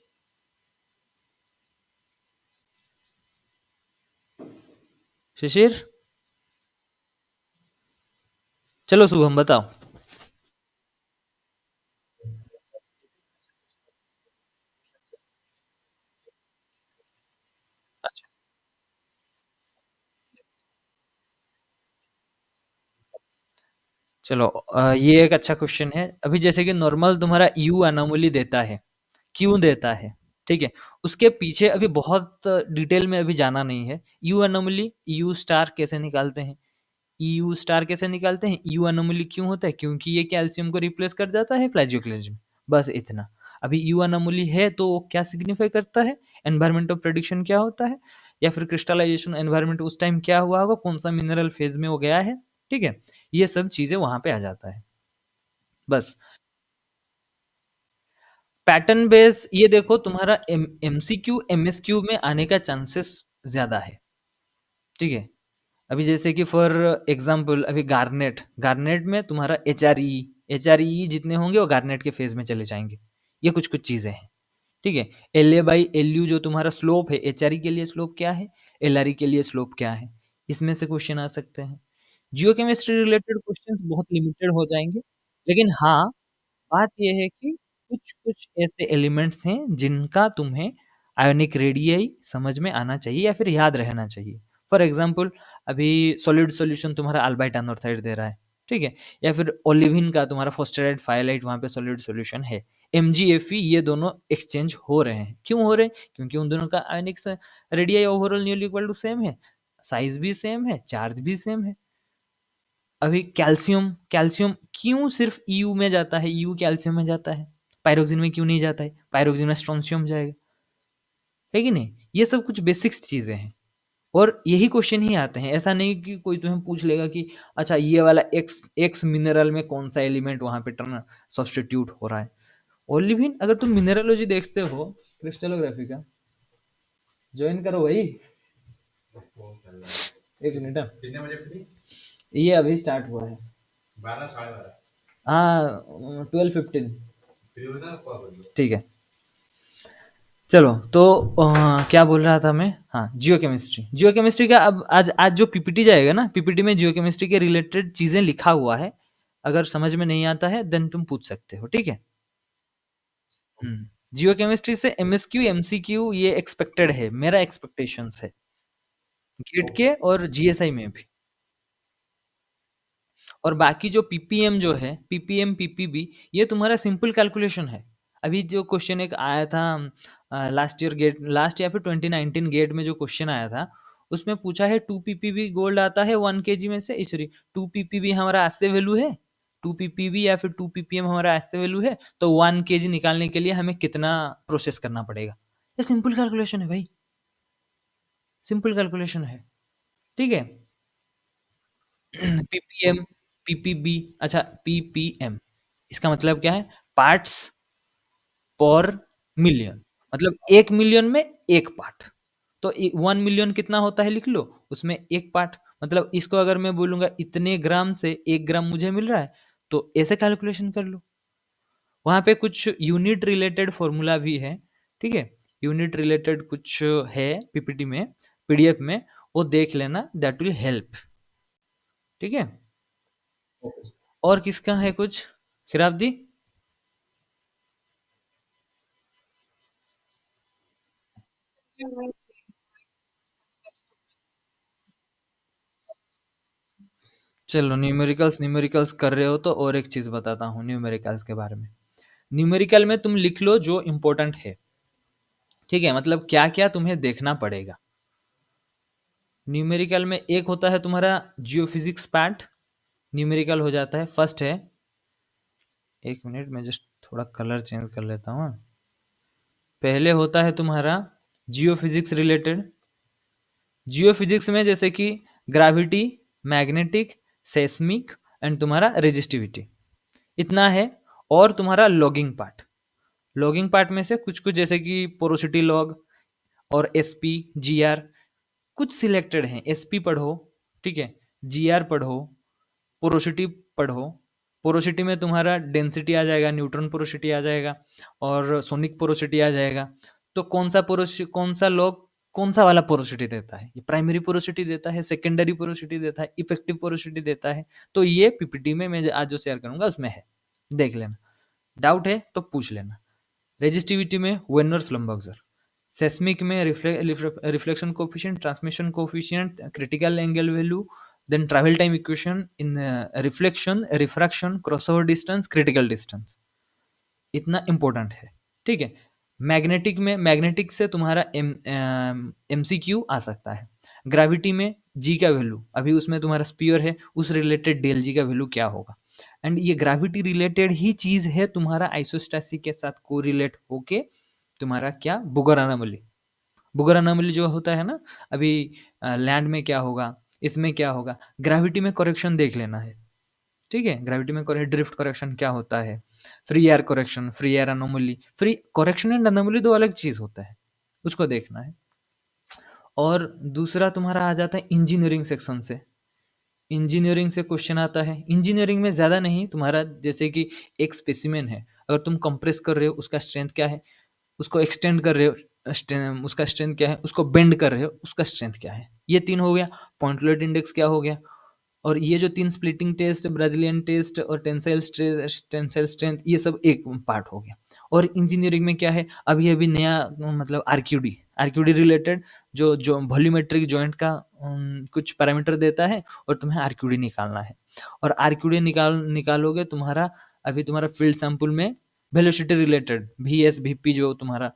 शिशिर, चलो शुभम बताओ। अच्छा, चलो ये एक अच्छा क्वेश्चन है। अभी जैसे कि नॉर्मल तुम्हारा यू अनोमली देता है, क्यों देता है, ठीक है? उसके पीछे अभी बहुत डिटेल में अभी जाना नहीं है। यू अनोमली, यू स्टार कैसे निकालते हैं? यू स्टार कैसे निकालते हैं? यू अनोमली क्यों होता है? क्योंकि ये कैल्शियम को रिप्लेस कर जाता है प्लाजियोक्लेज्म, बस इतना। अभी यू अनोमली है तो वो क्या सिग्निफाई करता है? एनवायरमेंट ऑफ प्रेडिक्शन क्या होता है, या फिर क्रिस्टलाइजेशन एनवायरमेंट उस टाइम क्या हुआ होगा, कौन सा मिनरल फेज में वो गया है, ठीक है? ये सब चीजें वहां पे आ जाता है, बस। पैटर्न बेस ये देखो, तुम्हारा एमसीक्यू एमएसक्यू में आने का चांसेस ज्यादा है, ठीक है? अभी जैसे कि फॉर एग्जांपल अभी गार्नेट, गार्नेट में तुम्हारा एच आर ई जितने होंगे वो गार्नेट के फेज में चले जाएंगे। ये कुछ कुछ चीजें हैं, ठीक है? L A by L U जो तुम्हारा स्लोप है, एच आर ई के लिए स्लोप क्या है, एल आर ई के लिए स्लोप क्या है, इसमें से क्वेश्चन आ सकते हैं। जियो केमिस्ट्री रिलेटेड क्वेश्चन बहुत लिमिटेड हो जाएंगे, लेकिन हाँ, बात ये है कि कुछ-कुछ ऐसे एलिमेंट्स हैं जिनका तुम्हें आयोनिक रेडियई समझ में आना चाहिए या फिर याद रहना चाहिए। फॉर एग्जांपल अभी सॉलिड सॉल्यूशन तुम्हारा अल्बाइट एनोथाइड दे रहा है, ठीक है? या फिर ओलिविन का तुम्हारा फॉस्फेराइड फाइलाइट वहाँ पे सॉलिड सॉल्यूशन है। एमजीएफई ये दोनों एक्सचेंज हो रहे हैं। क्यों हो रहे हैं? क्योंकि उन दोनों का आयोनिक स radii overall nearly equal to same है, साइज़ भी सेम है, चार्ज भी सेम है। अभी कैल्शियम, कैल्शियम क्यों सिर्फ ईयू में जाता है, ईयू कैल्शियम में जाता है, पायरोक्सिन में क्यों नहीं जाता है? पायरोक्सिन में स्ट्रोंशियम जाएगा, है कि नहीं? ये सब कुछ बेसिक्स चीजें हैं और यही क्वेश्चन ही आते हैं। ऐसा नहीं कि कोई तुम्हें पूछ लेगा कि अच्छा ये वाला एक्स एक्स मिनरल में कौन सा एलिमेंट वहां पे टर्न सब्स्टिट्यूट हो रहा है। ओलिविन, अगर तुम मिनरलोजी देखते हो, क्रिस्टलोग्राफी का ज्वाइन करो भाई। एक मिनट, कितने बजे फ्री? ये अभी स्टार्ट हुआ है, 12 साढ़े 12। हाँ, 12:15। ठीक है, चलो तो क्या बोल रहा था मैं? हाँ, जियो केमिस्ट्री, जियो केमिस्ट्री का अब आज आज जो पीपीटी जाएगा ना, पीपीटी में जियो केमिस्ट्री के रिलेटेड चीजें लिखा हुआ है। अगर समझ में नहीं आता है देन तुम पूछ सकते हो, ठीक है? जियो केमिस्ट्री से एमएसक्यू एमसीक्यू ये एक्सपेक्टेड है, मेरा एक्सपेक्टेशंस है गेट के और जीएसआई में भी। और बाकी जो पीपीएम जो है, पीपीएम पीपीबी, ये तुम्हारा सिंपल कैलकुलेशन है। अभी जो क्वेश्चन एक आया था लास्ट ईयर गेट, लास्ट या फिर 2019 गेट में जो क्वेश्चन आया था, उसमें पूछा है 2 पीपीबी गोल्ड आता है 1 केजी में से, सॉरी 2 पीपीबी हमारा ऐसे वैल्यू है, 2 पीपीबी या फिर 2 पीपीएम हमारा ऐसे वैल्यू है, तो 1 केजी निकालने के लिए हमें कितना प्रोसेस करना पड़ेगा। ये सिंपल कैलकुलेशन है भाई, सिंपल कैलकुलेशन है, ठीक है? पीपीएम, पीपीबी, अच्छा पीपीएम, इसका मतलब क्या है? पार्ट्स पर मिलियन, मतलब 1 मिलियन में एक पार्ट। तो 1 मिलियन कितना होता है लिख लो, उसमें एक पार्ट। मतलब इसको अगर मैं बोलूंगा इतने ग्राम से 1 ग्राम मुझे मिल रहा है, तो ऐसे कैलकुलेशन कर लो। वहां पे कुछ यूनिट रिलेटेड फॉर्मूला भी है, ठीक है? यूनिट रिलेटेड कुछ है पीपीटी में, पीडीएफ में, वो देख लेना, दैट विल हेल्प, ठीक है? और किसका है कुछ खिराबदी? चलो न्यूमेरिकल्स, न्यूमेरिकल्स कर रहे हो तो और एक चीज बताता हूँ न्यूमेरिकल्स के बारे में। न्यूमेरिकल में तुम लिख लो जो इम्पोर्टेंट है, ठीक है? मतलब क्या क्या तुम्हें देखना पड़ेगा न्यूमेरिकल में। एक होता है तुम्हारा जियोफिजिक्स पार्ट, न्यूमेरिकल हो जाता है। फर्स्ट है, एक मिनट मैं जस्ट थोड़ा कलर चेंज कर लेता हूँ। पहले होता है तुम्हारा जियोफिजिक्स रिलेटेड। जियोफिजिक्स में जैसे कि ग्रेविटी, मैग्नेटिक, सेस्मिक एंड तुम्हारा रेजिस्टिविटी, इतना है। और तुम्हारा लॉगिंग पार्ट, लॉगिंग पार्ट में से कुछ कुछ जैसे कि पोरोसिटी लॉग और एसपी, जीआर, कुछ सिलेक्टेड हैं। एसपी पढ़ो, ठीक है? जीआर पढ़ो, पोरोसिटी पढ़ो। पोरोसिटी में तुम्हारा डेंसिटी आ जाएगा, न्यूट्रॉन पोरोसिटी आ जाएगा और सोनिक पोरोसिटी आ जाएगा। तो कौन सा लॉग कौन सा वाला पोरोसिटी देता है, ये प्राइमरी पोरोसिटी देता है, सेकेंडरी पोरोसिटी देता है, इफेक्टिव पोरोसिटी देता है। तो ये पीपीटी में मैं आज जो शेयर करूंगा उसमें है, देख लेना। डाउट है तो पूछ लेना। रेजिस्टिविटी में वेनर्स लंबर्गर, सेस्मिक में reflection coefficient, transmission coefficient, critical angle value, then travel time equation in reflection, refraction, crossover distance, critical distance, इतना इंपॉर्टेंट है। ठीक है। मैग्नेटिक में, मैग्नेटिक से तुम्हारा एमसीक्यू आ सकता है। ग्रेविटी में जी का वैल्यू, अभी उसमें तुम्हारा स्पीयर है, उस रिलेटेड डेल जी का वैल्यू क्या होगा। एंड ये ग्रेविटी रिलेटेड ही चीज है तुम्हारा आइसोस्टैटिक के साथ कोरिलेट होके तुम्हारा क्या, बुगर अनोमली। बुगर अनोमली जो होता है ना, अभी लैंड में क्या होगा, इसमें क्या होगा, ग्रेविटी में करेक्शन देख लेना है। ठीक है, ग्रेविटी में ड्रिफ्ट करेक्शन क्या होता है, free air correction, free air anomaly, free correction and anomaly दो अलग चीज होता है, उसको देखना है। और दूसरा तुम्हारा आ जाता है इंजीनियरिंग सेक्शन से। इंजीनियरिंग से क्वेश्चन आता है, इंजीनियरिंग में ज्यादा नहीं, तुम्हारा जैसे कि एक स्पेसिमेन है, अगर तुम कंप्रेस कर रहे हो उसका स्ट्रेंथ क्या है, उसको एक्सटेंड कर रहे हो उसका स्ट्रेंथ क्या है, उसको बेंड कर रहे हो उसका स्ट्रेंथ क्या है, ये तीन हो गया। पॉइंटलेट इंडेक्स क्या हो गया, और ये जो तीन स्प्लिटिंग टेस्ट, ब्राजीलियन टेस्ट और टेंसाइल स्ट्रेंथ, ये सब एक पार्ट हो गया। और इंजीनियरिंग में क्या है, अभी अभी नया मतलब आरक्यूडी, आरक्यूडी रिलेटेड जो वॉल्यूमेट्रिक जॉइंट का कुछ पैरामीटर देता है और तुम्हें आरक्यूडी निकालना है। और आरक्यूडी निकालोगे तुम्हारा, अभी तुम्हारा फील्ड सैंपल में वेलोसिटी रिलेटेड VS VP जो तुम्हारा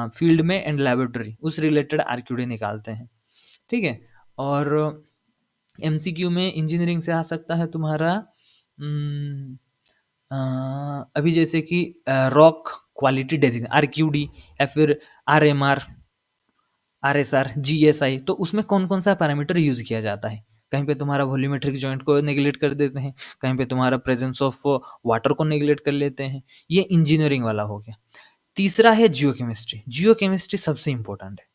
फील्ड में एंड लेबोरेटरी, उस रिलेटेड आरक्यूडी निकालते हैं। ठीक है। और एमसीक्यू में इंजीनियरिंग से आ सकता है तुम्हारा अभी जैसे कि रॉक क्वालिटी डेजिंग RQD, या फिर RMR, RSR, GSI, तो उसमें कौन कौन सा पैरामीटर यूज किया जाता है। कहीं पे तुम्हारा वॉल्यूमेट्रिक जॉइंट को नेग्लेक्ट कर देते हैं, कहीं पे तुम्हारा प्रेजेंस ऑफ वाटर को नेग्लेक्ट कर लेते हैं। ये इंजीनियरिंग वाला हो गया। तीसरा है जियोकेमिस्ट्री। जियोकेमिस्ट्री सबसे इंपॉर्टेंट है।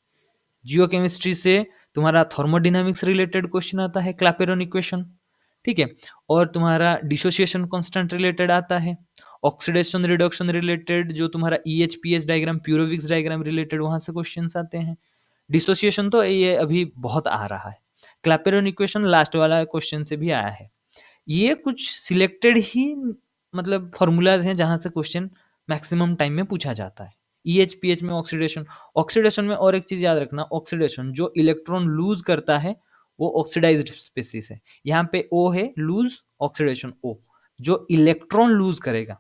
जियोकेमिस्ट्री से तुम्हारा थर्मोडायनामिक्स रिलेटेड क्वेश्चन आता है, क्लैपेरॉन इक्वेशन। ठीक है। और तुम्हारा डिसोसिएशन कांस्टेंट रिलेटेड आता है, ऑक्सीडेशन रिडक्शन रिलेटेड जो तुम्हारा EHPS डायग्राम, प्यूरोविक्स डायग्राम रिलेटेड, वहां से क्वेश्चंस आते हैं। डिसोसिएशन तो ये अभी बहुत आ रहा है। क्लैपेरॉन इक्वेशन लास्ट वाला क्वेश्चन से भी आया है। ये कुछ सिलेक्टेड ही मतलब फॉर्मूलाज हैं जहां से क्वेश्चन मैक्सिमम टाइम में पूछा जाता है। EHPH में ऑक्सीडेशन, ऑक्सीडेशन में और एक चीज याद रखना, ऑक्सीडेशन जो इलेक्ट्रॉन लूज करता है वो ऑक्सीडाइज्ड स्पीसीज है। यहाँ पे O है लूज, ऑक्सीडेशन O, जो इलेक्ट्रॉन लूज करेगा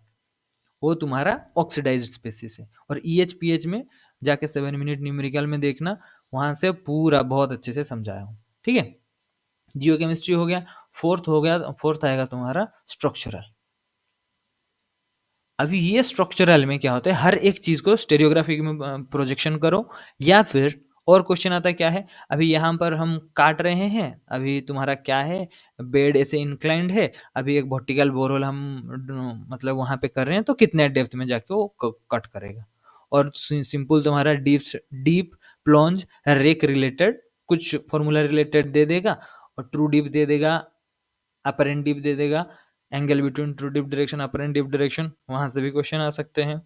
वो तुम्हारा ऑक्सीडाइज्ड स्पीसीज है। और EHPH में जाके 7 मिनट न्यूमेरिकल में देखना, वहां से पूरा बहुत अच्छे से समझाया हूँ। ठीक है। जियोकेमिस्ट्री हो गया। फोर्थ हो गया, फोर्थ आएगा तुम्हारा स्ट्रक्चरल। अभी ये स्ट्रक्चरल में क्या होता है, हर एक चीज को स्टेरियोग्राफी में प्रोजेक्शन करो, या फिर और क्वेश्चन आता है क्या है, अभी यहाँ पर हम काट रहे हैं, अभी तुम्हारा क्या है, बेड ऐसे इंक्लाइंड है, अभी एक वर्टिकल बोरहोल हम मतलब वहां पे कर रहे हैं, तो कितने डेप्थ में जाके वो कट करेगा। और सिंपल तुम्हारा डीप प्लॉन्ज रेक रिलेटेड कुछ फॉर्मूला रिलेटेड दे देगा, और ट्रू डीप दे देगा, अपर एंड डीप दे देगा, angle between true deep direction, upper and deep direction, वहां से भी क्वेश्चन आ सकते हैं।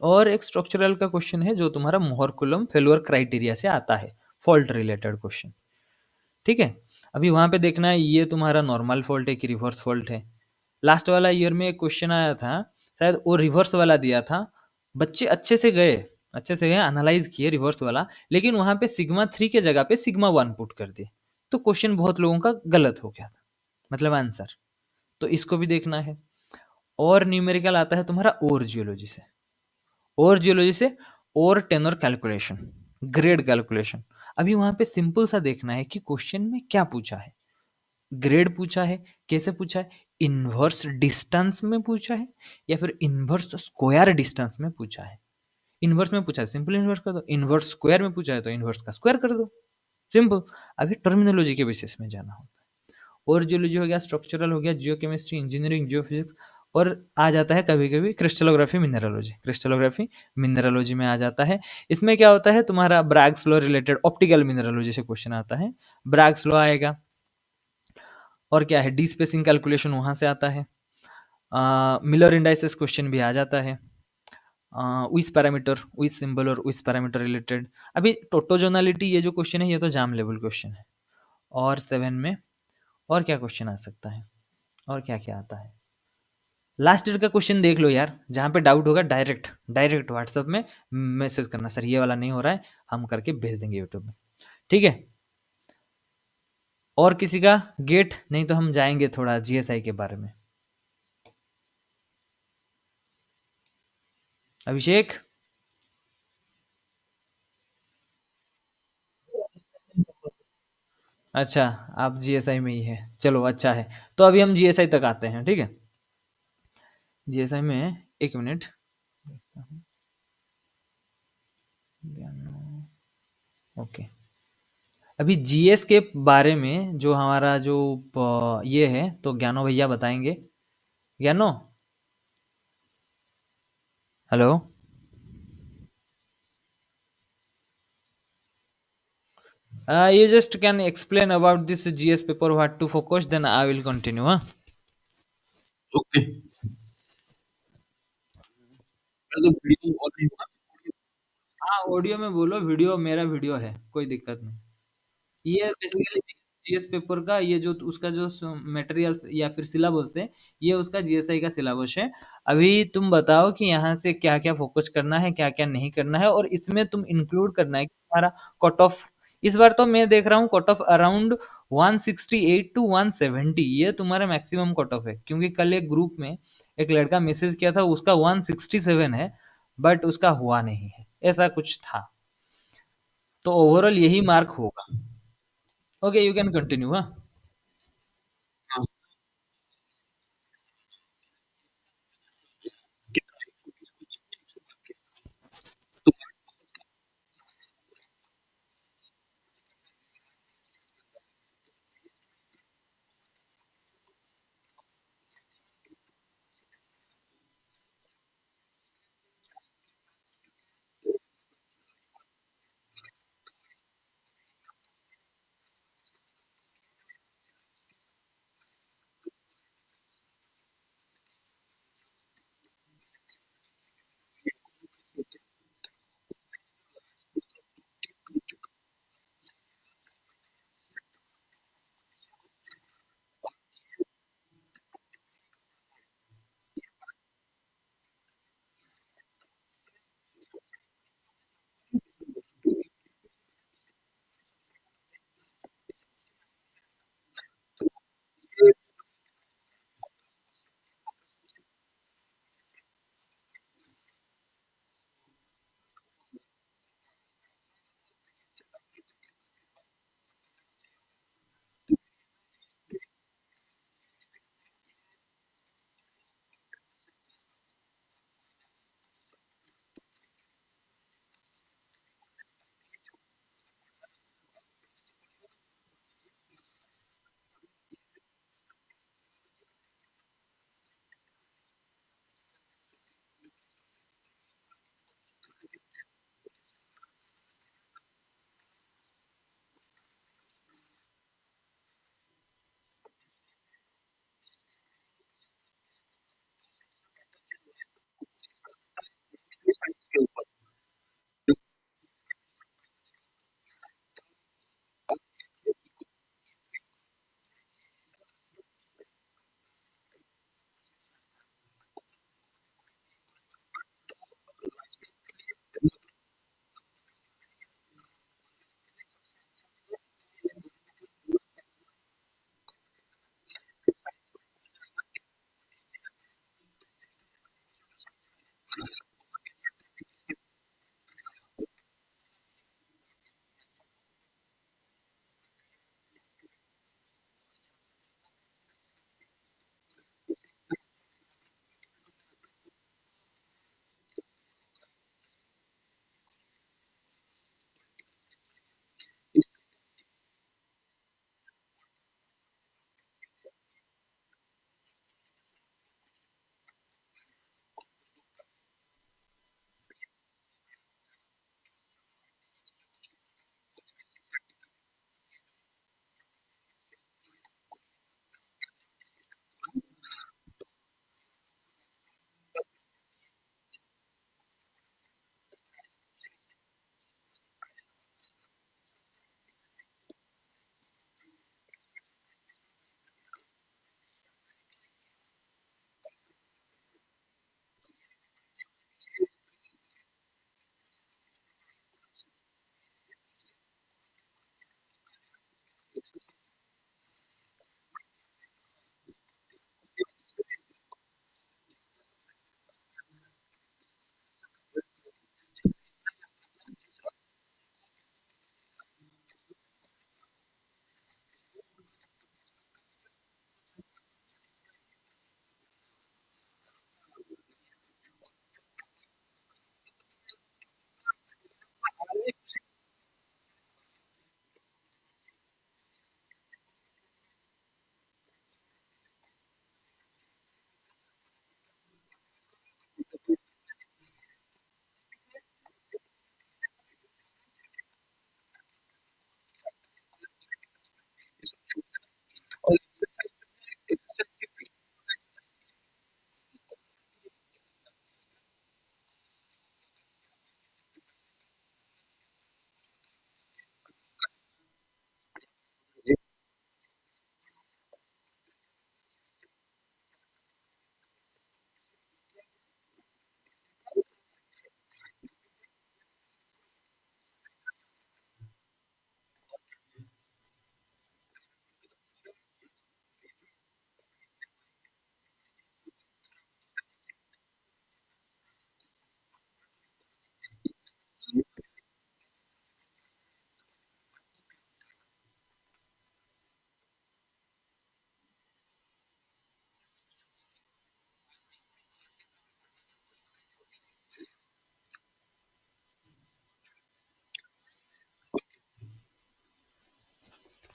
और एक स्ट्रक्चरल का क्वेश्चन है जो तुम्हारा मोहर-कुलम्ब फेल्योर क्राइटेरिया से आता है, फॉल्ट रिलेटेड क्वेश्चन। ठीक है। अभी वहां पे देखना है ये तुम्हारा नॉर्मल फॉल्ट है कि रिवर्स फॉल्ट है। लास्ट वाला ईयर में एक क्वेश्चन आया था, शायद वो रिवर्स वाला दिया था। बच्चे अच्छे से गए, एनालाइज किए रिवर्स वाला, लेकिन वहां पे सिग्मा 3 के जगह पे सिग्मा 1 पुट कर दिए, तो क्वेश्चन बहुत लोगों का गलत हो गया था, मतलब आंसर। तो इसको भी देखना है। और न्यूमेरिकल आता है तुम्हारा और जियोलॉजी से, और जियोलॉजी से और टेनर कैलकुलेशन, ग्रेड कैलकुलेशन। अभी वहां पे सिंपल सा देखना है कि क्वेश्चन में क्या पूछा है, ग्रेड पूछा है, कैसे पूछा है, इनवर्स डिस्टेंस में पूछा है या फिर इनवर्स स्क्वायर डिस्टेंस में पूछा है। इनवर्स में पूछा है सिंपल इनवर्स कर दो, इनवर्स स्क्वायर में पूछा है तो इनवर्स का स्क्वायर कर दो, सिंपल। अभी टर्मिनोलॉजी के बेसिस में जाना होता है। और जियोलॉजी हो गया, स्ट्रक्चरल हो गया, जियोकेमिस्ट्री, इंजीनियरिंग, जियोफिजिक्स, और आ जाता है कभी कभी क्रिस्टलोग्राफी मिनरलोजी। क्रिस्टलोग्राफी मिनरलोजी में आ जाता है। इसमें क्या होता है, तुम्हारा ब्रैग्स लॉ रिलेटेड ऑप्टिकल मिनरलोजी से क्वेश्चन आता है, ब्रैग्स लॉ आएगा। और क्या है, डी स्पेसिंग कैलकुलेशन वहां से आता है। मिलर इंडाइसेस क्वेश्चन भी आ जाता है। विच पैरामीटर, विच सिंबल और विच पैरामीटर रिलेटेड। अभी टोटोजोनलिटी ये जो क्वेश्चन है ये तो जाम लेवल क्वेश्चन है। और 7 में और क्या क्वेश्चन आ सकता है, और क्या क्या आता है? लास्ट ईयर का क्वेश्चन देख लो यार, जहाँ पे डाउट होगा डायरेक्ट डायरेक्ट व्हाट्सएप में मैसेज करना, सर ये वाला नहीं हो रहा है, हम करके भेज देंगे यूट्यूब में, ठीक है? और किसी का गेट नहीं तो हम जाएंगे थोड़ा जीएसआई के बारे में। अभिषेक। अच्छा, आप जीएसआई में ही है, चलो अच्छा है। तो अभी हम जीएसआई तक आते हैं, ठीक है? जीएसआई में एक मिनट, ओके। अभी जीएस के बारे में जो हमारा जो ये है तो ज्ञानो भैया बताएंगे। ज्ञानो, hello. You just can explain about this GS paper, what to focus, then I will continue. Huh? Okay. तो वीडियो और नहीं होगा। हाँ, ऑडियो में बोलो, वीडियो मेरा वीडियो है, कोई दिक्कत नहीं। ये बेसिकली जीएस पेपर का ये जो उसका जो मटेरियल्स या फिर सिलेबस है, ये उसका जीएसआई का सिलेबस है। अभी तुम बताओ कि यहाँ से क्या क्या फोकस करना है, क्या क्या नहीं करना है, और इसमें तुम इंक्लूड करना है कि तुम्हारा कट ऑफ, इस बार तो मैं देख रहा हूँ कट ऑफ अराउंड 168 टू 170, ये तुम्हारा मैक्सिमम कट ऑफ है। क्योंकि कल एक ग्रुप में एक लड़का मैसेज किया था, उसका 167 है, बट उसका हुआ नहीं है, ऐसा कुछ था। तो ओवरऑल यही मार्क होगा। Okay, you can continue. हाँ, हाँ, तो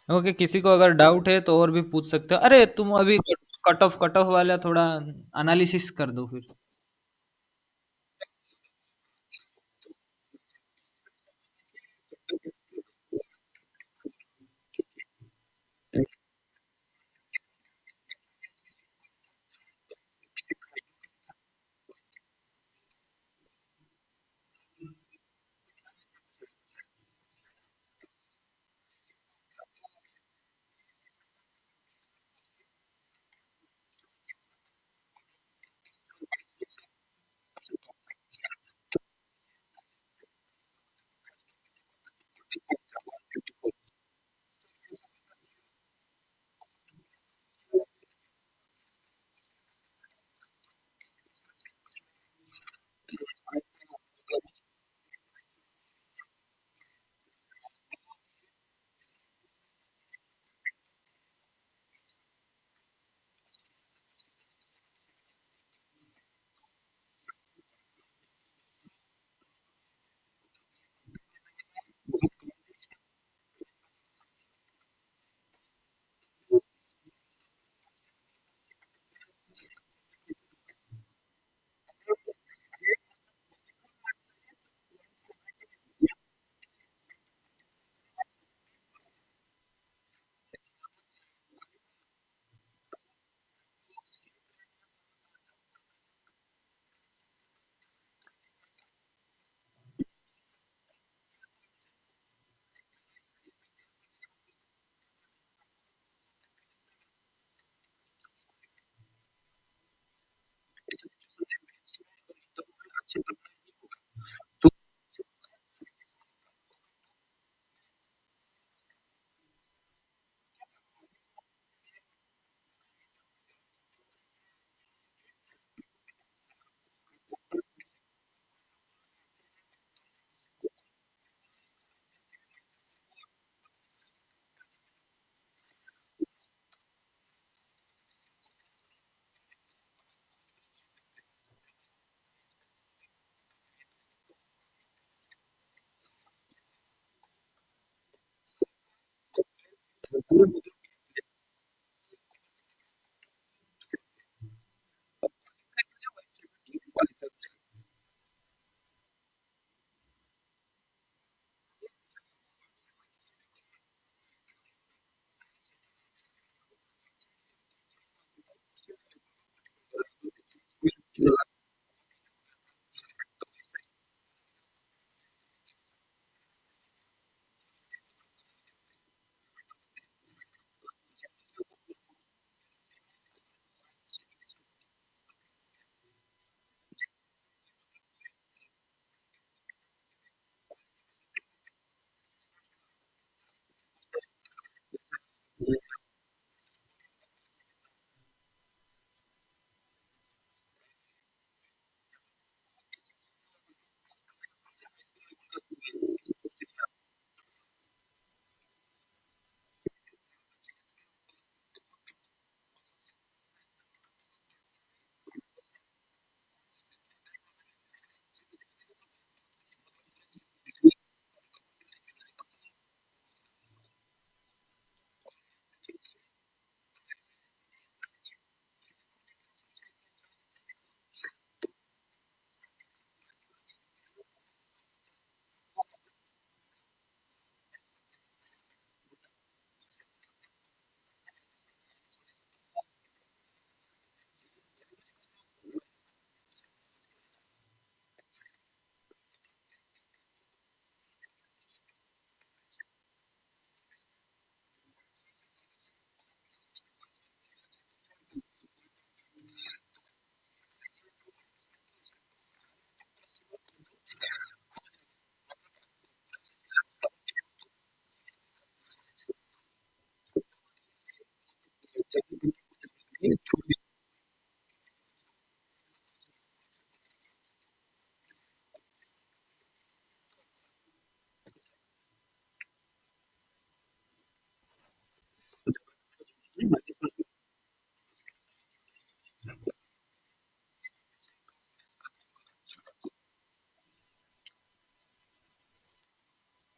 ओके, किसी को अगर डाउट है तो और भी पूछ सकते हो। अरे तुम अभी कट ऑफ वाला थोड़ा एनालिसिस कर दो फिर।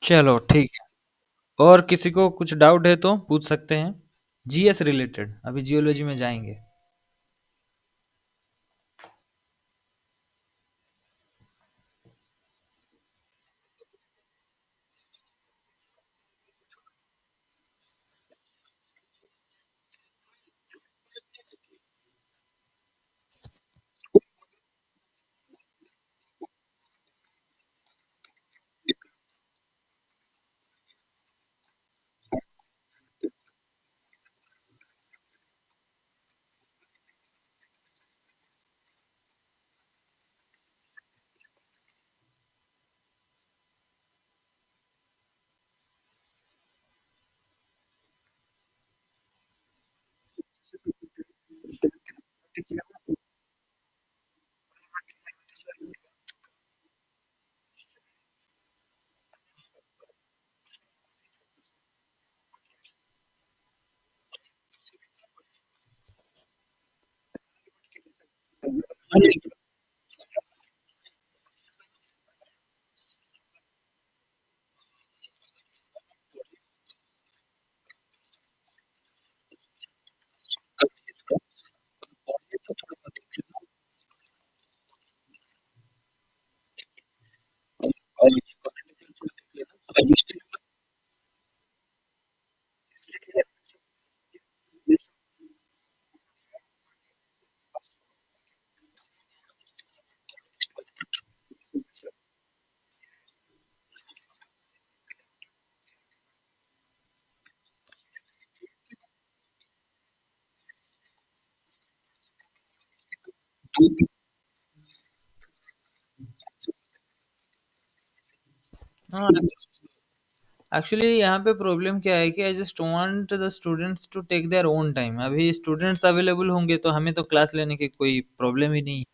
चलो ठीक है। और किसी को कुछ डाउट है तो पूछ सकते हैं। जीएस रिलेटेड, अभी जियोलॉजी में जाएंगे। हाँ, एक्चुअली यहाँ पे प्रॉब्लम क्या है कि I just want the students to take their own time. अभी स्टूडेंट्स अवेलेबल होंगे तो हमें तो क्लास लेने की कोई प्रॉब्लम ही नहीं है।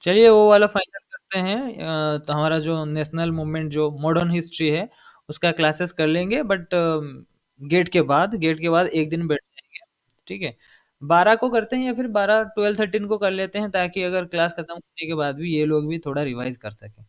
चलिए वो वाला फाइनल करते हैं। तो हमारा जो नेशनल मूवमेंट जो मॉडर्न हिस्ट्री है उसका क्लासेस कर लेंगे, बट गेट के बाद एक दिन बैठ जाएंगे। ठीक है, 12 को करते हैं या फिर 12 12 13 को कर लेते हैं, ताकि अगर क्लास खत्म होने के बाद भी ये लोग भी थोड़ा रिवाइज कर सकें।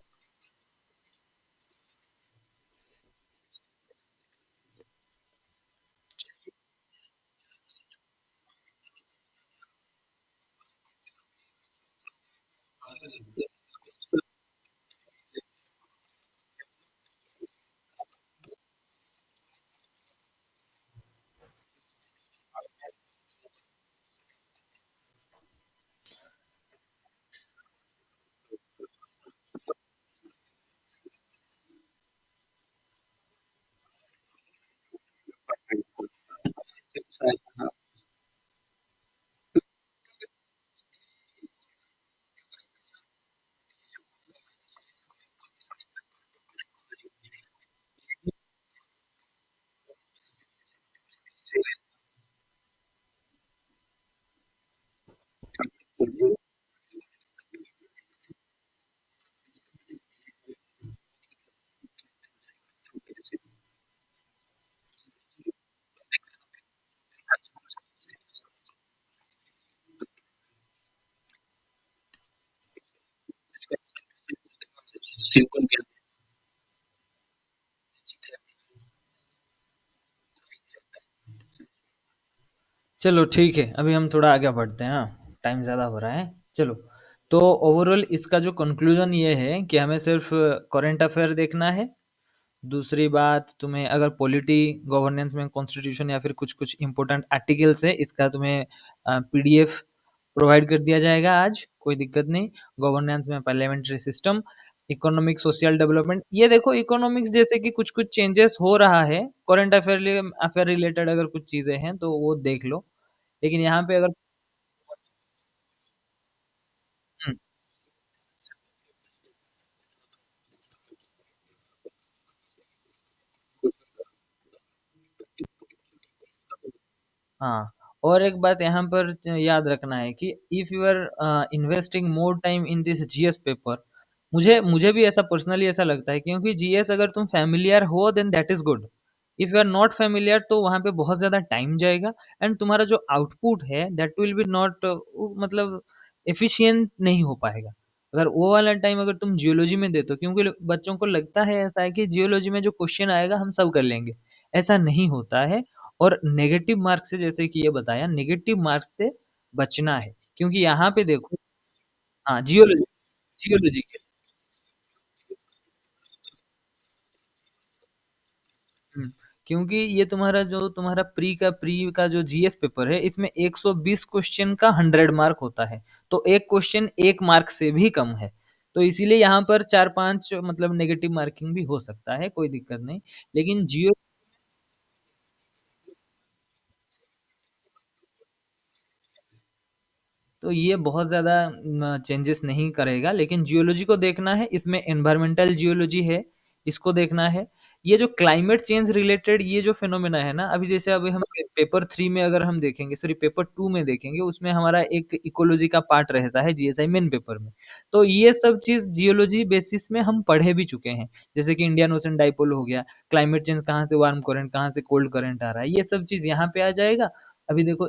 चलो ठीक है, अभी हम थोड़ा आगे बढ़ते हैं। हाँ, टाइम ज़्यादा हो रहा है। चलो, तो ओवरऑल इसका जो कंक्लूजन ये है कि हमें सिर्फ करंट अफेयर देखना है। दूसरी बात, तुम्हें अगर पॉलिटी गवर्नेंस में कॉन्स्टिट्यूशन या फिर कुछ कुछ इंपॉर्टेंट आर्टिकल्स है, इसका तुम्हें पीडीएफ प्रोवाइड कर दिया जाएगा आज, कोई दिक्कत नहीं। गवर्नेंस में parliamentary system, economic social development, ये देखो इकोनॉमिक्स जैसे कि कुछ कुछ चेंजेस हो रहा है। करंट अफेयर अफेयर रिलेटेड अगर कुछ चीज़ें हैं तो वो देख लो। लेकिन यहाँ पे अगर हम्म, हाँ, और एक बात यहाँ पर याद रखना है कि if you are investing more time in this GS paper, मुझे मुझे भी ऐसा पर्सनली ऐसा लगता है, क्योंकि जीएस अगर तुम फ़ैमिलियर हो then that is good. If you are not familiar तो वहाँ पे बहुत ज़्यादा टाइम जाएगा एंड तुम्हारा जो आउटपुट है दैट विल बी नॉट मतलब एफिशिएंट नहीं हो पाएगा। अगर वो वाला टाइम अगर तुम जियोलॉजी में देते हो, क्योंकि बच्चों को लगता है ऐसा है कि जियोलॉजी में जो क्वेश्चन आएगा हम सब कर लेंगे। ऐसा नहीं होता है। और नेगेटिव मार्क से, जैसे कि ये बताया, नेगेटिव मार्क से बचना है। क्योंकि यहाँ पे देखो, हाँ, जियोलॉजी, जियोलॉजी के, हुँ, क्योंकि ये तुम्हारा प्री का जो जीएस पेपर है, इसमें 120 क्वेश्चन का 100 मार्क होता है। तो एक क्वेश्चन 1 मार्क से भी कम है। तो इसीलिए यहाँ पर 4-5 मतलब नेगेटिव मार्किंग भी हो सकता है, कोई दिक्कत नहीं। लेकिन जियो तो ये बहुत ज़्यादा चेंजेस नहीं करेगा, लेकिन जियोलॉजी को देखना है, इसमें एनवायरमेंटल जियोलॉजी है, इसको देखना है। ये जो क्लाइमेट चेंज रिलेटेड ये जो फिनोमेना है ना, अभी जैसे अभी हम पेपर 3 में अगर हम देखेंगे, सॉरी पेपर 2 में देखेंगे, उसमें हमारा एक इकोलॉजी का पार्ट रहता है जीएसआई मेन पेपर में। तो ये सब चीज़ जियोलॉजी बेसिस में हम पढ़े भी चुके हैं। जैसे कि इंडियन ओशन डाइपोल हो गया, क्लाइमेट चेंज कहाँ से वार्म करंट, कहाँ से कोल्ड करंट आ रहा है, ये सब चीज़ यहाँ पे आ जाएगा। अभी देखो,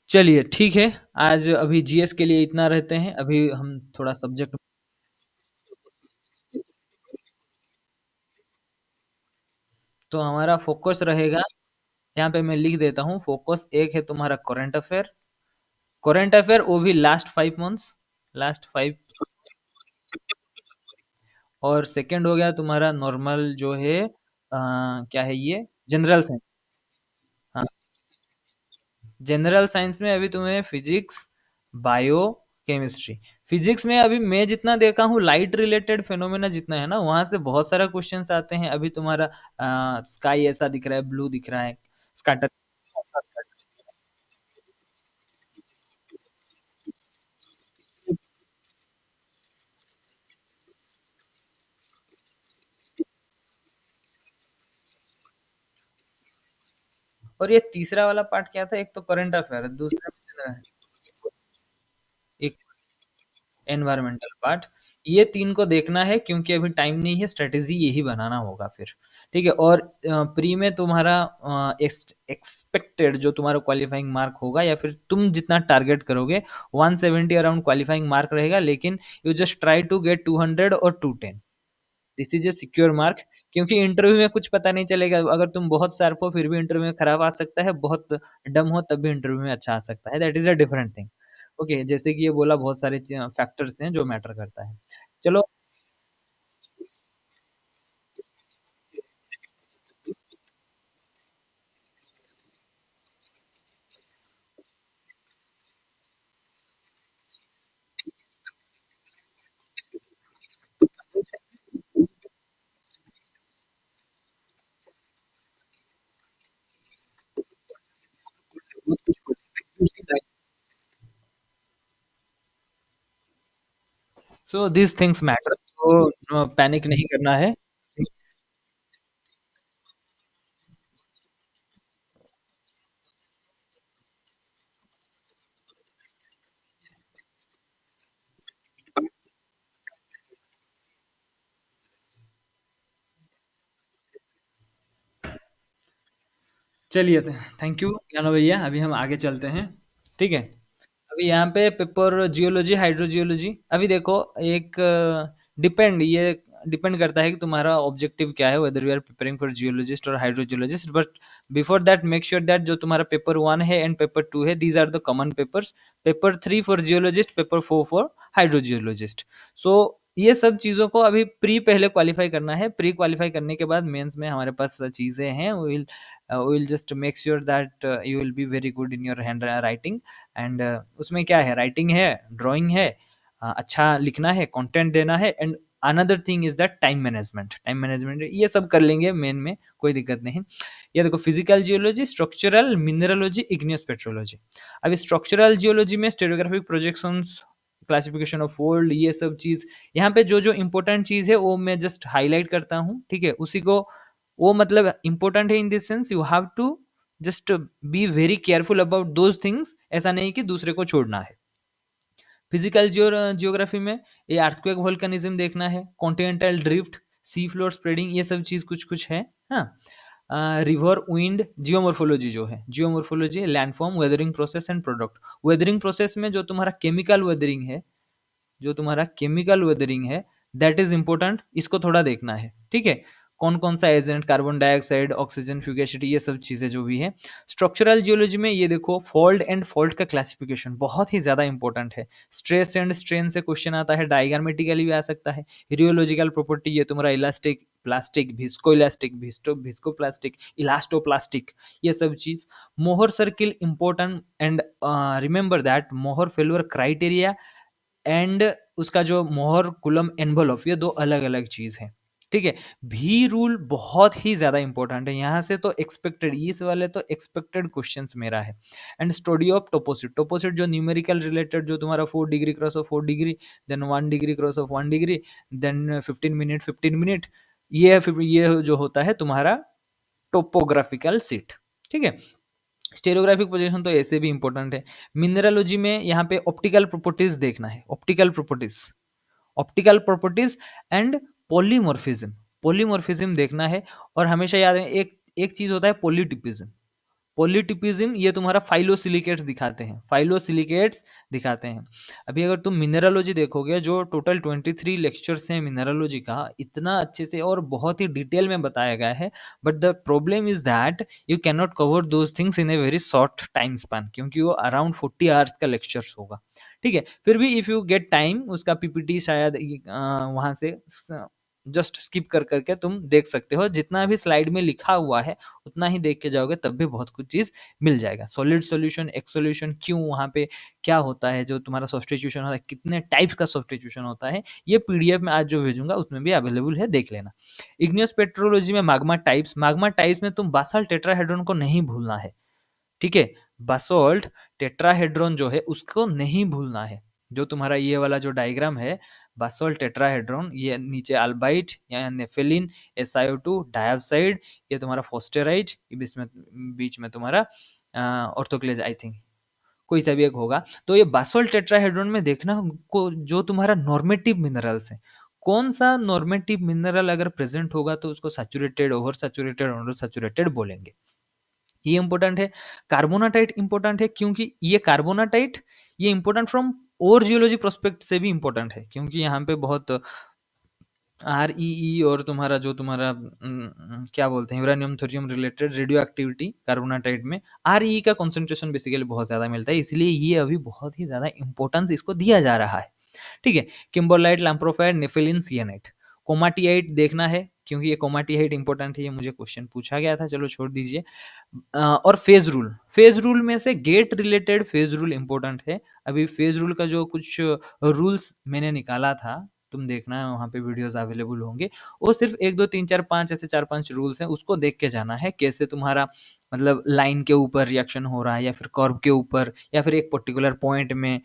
चलिए ठीक है, आज अभी जीएस के लिए इतना रहते हैं, अभी हम थोड़ा सब्जेक्ट, तो हमारा फ़ोकस रहेगा, यहाँ पे मैं लिख देता हूँ, फ़ोकस एक है तुम्हारा करंट अफेयर वो भी लास्ट 5 मंथ्स, लास्ट 5, और सेकंड हो गया तुम्हारा नॉर्मल जो है क्या है ये, जनरल साइंस। हाँ, जनरल साइंस में अभी तुम्हें फिजिक्स, बायो, केमिस्ट्री। फिजिक्स में अभी मैं जितना देखा हूँ, लाइट रिलेटेड फेनोमेना जितना है ना, वहां से बहुत सारा क्वेश्चंस आते हैं। अभी तुम्हारा स्काई ऐसा दिख रहा है, ब्लू दिख रहा है, स्कैटर, और ये तीसरा वाला पार्ट क्या था, एक तो करंट अफेयर है, दूसरा एक एनवायरमेंटल पार्ट। ये 3 को देखना है, क्योंकि अभी टाइम नहीं है, स्ट्रैटेजी यही बनाना होगा फिर। ठीक है, और प्री में तुम्हारा एक्सपेक्टेड जो तुम्हारा क्वालिफाइंग मार्क होगा, या फिर तुम जितना टारगेट करोगे, 170 अराउंड क्वालिफाइंग मार्क रहेगा, लेकिन you just try to get 200 और 210। This is a secure mark. क्योंकि इंटरव्यू में कुछ पता नहीं चलेगा, अगर तुम बहुत शार्प हो फिर भी इंटरव्यू में खराब आ सकता है, बहुत डम हो तब भी इंटरव्यू में अच्छा आ सकता है, that is a different thing. Okay, जैसे कि ये बोला, बहुत सारे फैक्टर्स हैं जो मैटर करता है। चलो, सो दिस थिंग्स मैटर, तो पैनिक नहीं करना है। चलिए, थैंक यू ज्ञानो भैया, अभी हम आगे चलते हैं। ठीक है, अभी यहाँ पे पेपर जियोलॉजी, हाइड्रोजियोलॉजी, अभी देखो, एक डिपेंड ये डिपेंड करता है कि तुम्हारा ऑब्जेक्टिव क्या है, whether you are preparing for geologist और hydrogeologist. But before that make sure that जो तुम्हारा पेपर 1 है एंड पेपर 2 है, these are the common papers. Paper 3 for geologist, paper 4 for hydrogeologist. So ये सब चीज़ों को अभी प्री पहले क्वालिफाई करना है। प्री क्वालिफाई करने के बाद मेंस में हमारे पास चीज़ें हैं, we will just make sure that you will be very good in your handwriting. And उसमें क्या है, राइटिंग है, ड्राइंग है, अच्छा लिखना है, कंटेंट देना है, and another thing is that time management. Time management ये सब कर लेंगे मेन में, कोई दिक्कत नहीं। ये देखो physical geology, structural, mineralogy, igneous petrology. अभी स्ट्रक्चरल जियोलॉजी में stereographic projections, classification of fold, ये सब चीज यहाँ पे जो जो इंपॉर्टेंट चीज है वो मैं जस्ट हाईलाइट करता हूँ, ठीक है। उसी को वो मतलब इंपॉर्टेंट है in this sense you have to just be very careful about those things, ऐसा नहीं कि दूसरे को छोड़ना है। फिजिकल जियोग्राफी में ये अर्थक्वेक वोल्केनिज्म देखना है, continental drift, sea floor spreading, ये सब चीज कुछ कुछ है। हाँ, रिवर विंड जियोमोर्फोलॉजी जो है, geomorphology landform, weathering process and product. Weathering process में जो तुम्हारा केमिकल वेदरिंग है, जो तुम्हारा केमिकल वेदरिंग है दैट इज इंपॉर्टेंट, इसको थोड़ा देखना है, ठीक है। कौन कौन सा एजेंट, कार्बन डाइऑक्साइड, ऑक्सीजन, फ्यूगेसिटी, ये सब चीजें जो भी है। स्ट्रक्चरल जियोलॉजी में ये देखो फॉल्ट एंड फॉल्ट का क्लासिफिकेशन बहुत ही ज्यादा इंपॉर्टेंट है। स्ट्रेस एंड स्ट्रेन से क्वेश्चन आता है, डायग्रामेटिकली भी आ सकता है। रियोलॉजिकल प्रॉपर्टी, ये तुम्हारा elastic, plastic, visco elastic, visco plastic, elastoplastic, ये सब चीज। Mohr circle important and remember that Mohr failure criteria and उसका जो मोहर कुलम एनवलप, ये दो अलग अलग चीज है, ठीक है। भी रूल बहुत ही ज्यादा इंपॉर्टेंट है, यहाँ से तो एक्सपेक्टेड, इस वाले तो एक्सपेक्टेड क्वेश्चंस मेरा है। And study of toposheet, toposheet जो न्यूमेरिकल रिलेटेड, जो तुम्हारा 4 degree cross of 4 degree, then 1 degree cross of 1 degree, then 15 minute 15 minute, ये जो होता है तुम्हारा टोपोग्राफिकल सीट, ठीक है। स्टेरोग्राफिक पोजीशन तो ऐसे भी इंपॉर्टेंट है। मिनरलोजी में यहाँ पे ऑप्टिकल प्रॉपर्टीज देखना है, optical properties, optical properties and polymorphism, polymorphism देखना है। और हमेशा याद है एक एक चीज होता है पॉलीटिपिज्म, पॉलीटिपिज्म ये तुम्हारा फाइलोसिलिकेट्स दिखाते हैं, फाइलोसिलिकेट्स दिखाते हैं। अभी अगर तुम मिनरलोजी देखोगे, जो टोटल 23 लेक्चर्स हैं मिनरलोजी का, इतना अच्छे से और बहुत ही डिटेल में बताया गया है, but the problem is that you can not cover those things in a very short time span, क्योंकि वो अराउंड 40 आवर्स का लेक्चर्स होगा, ठीक है। फिर भी इफ यू गेट टाइम, उसका पीपीटी शायद वहां से जस्ट स्किप कर करके तुम देख सकते हो, जितना भी स्लाइड में लिखा हुआ है उतना ही देख के जाओगे, तब भी बहुत कुछ चीज मिल जाएगा। सॉलिड सॉल्यूशन, एक्स सॉल्यूशन, क्यों वहां पे क्या होता है, जो तुम्हारा सब्स्टिट्यूशन होता है, कितने टाइप का सब्स्टिट्यूशन होता है, ये पीडीएफ में आज जो भेजूंगा उसमें भी अवेलेबल है, देख लेना। इग्नियस पेट्रोलॉजी में माग्मा टाइप्स में तुम बासाल्ट टेट्राहेड्रॉन को नहीं भूलना है, ठीक है। बासोल्ट टेट्राहेड्रॉन जो है उसको नहीं भूलना है। जो तुम्हारा ये वाला जो डायग्राम है, बासोल्ट टेट्राहेड्रॉन, ये नीचे अल्बाइट या नेफेलिन, SiO2 डाइऑक्साइड, ये तुम्हारा फोस्टेराइड, बीच में तुम्हारा ऑर्थोक्लेज, आई थिंक कोई सा भी एक होगा। तो ये बासोल्ट टेट्राहेड्रॉन में देखना को जो तुम्हारा नॉर्मेटिव मिनरल्स है, कौन सा नॉर्मेटिव मिनरल अगर प्रेजेंट होगा तो उसको saturated, over saturated, under saturated बोलेंगे, ये इंपॉर्टेंट है। कार्बोनाटाइट इंपॉर्टेंट है, क्योंकि ये कार्बोनाटाइट ये इंपॉर्टेंट फ्रॉम और जियोलॉजी प्रोस्पेक्ट से भी इंपॉर्टेंट है, क्योंकि यहाँ पे बहुत REE और तुम्हारा जो तुम्हारा क्या बोलते हैं, uranium thorium related radioactivity carbonatite में REE का कॉन्सेंट्रेशन बेसिकली बहुत ज्यादा मिलता है, इसलिए ये अभी बहुत ही ज्यादा इंपॉर्टेंस इसको दिया जा रहा है, ठीक है। किम्बरलाइट, लैम्प्रोफाइट, नेफिलिन, सियानाइट। कोमाटियाइट देखना है, क्योंकि ये कोमाटियाइट इंपॉर्टेंट है, ये मुझे क्वेश्चन पूछा गया था, चलो छोड़ दीजिए। और फेज रूल, फेज रूल में से GATE related phase rule important है। अभी फेज रूल का जो कुछ रूल्स मैंने निकाला था, तुम देखना है वहाँ पे वीडियोस अवेलेबल होंगे, वो सिर्फ 1 2 3 4 5 ऐसे 4 5 रूल्स हैं, उसको देख के जाना है कैसे तुम्हारा मतलब लाइन के ऊपर रिएक्शन हो रहा है, या फिर कर्व के ऊपर, या फिर एक पर्टिकुलर पॉइंट में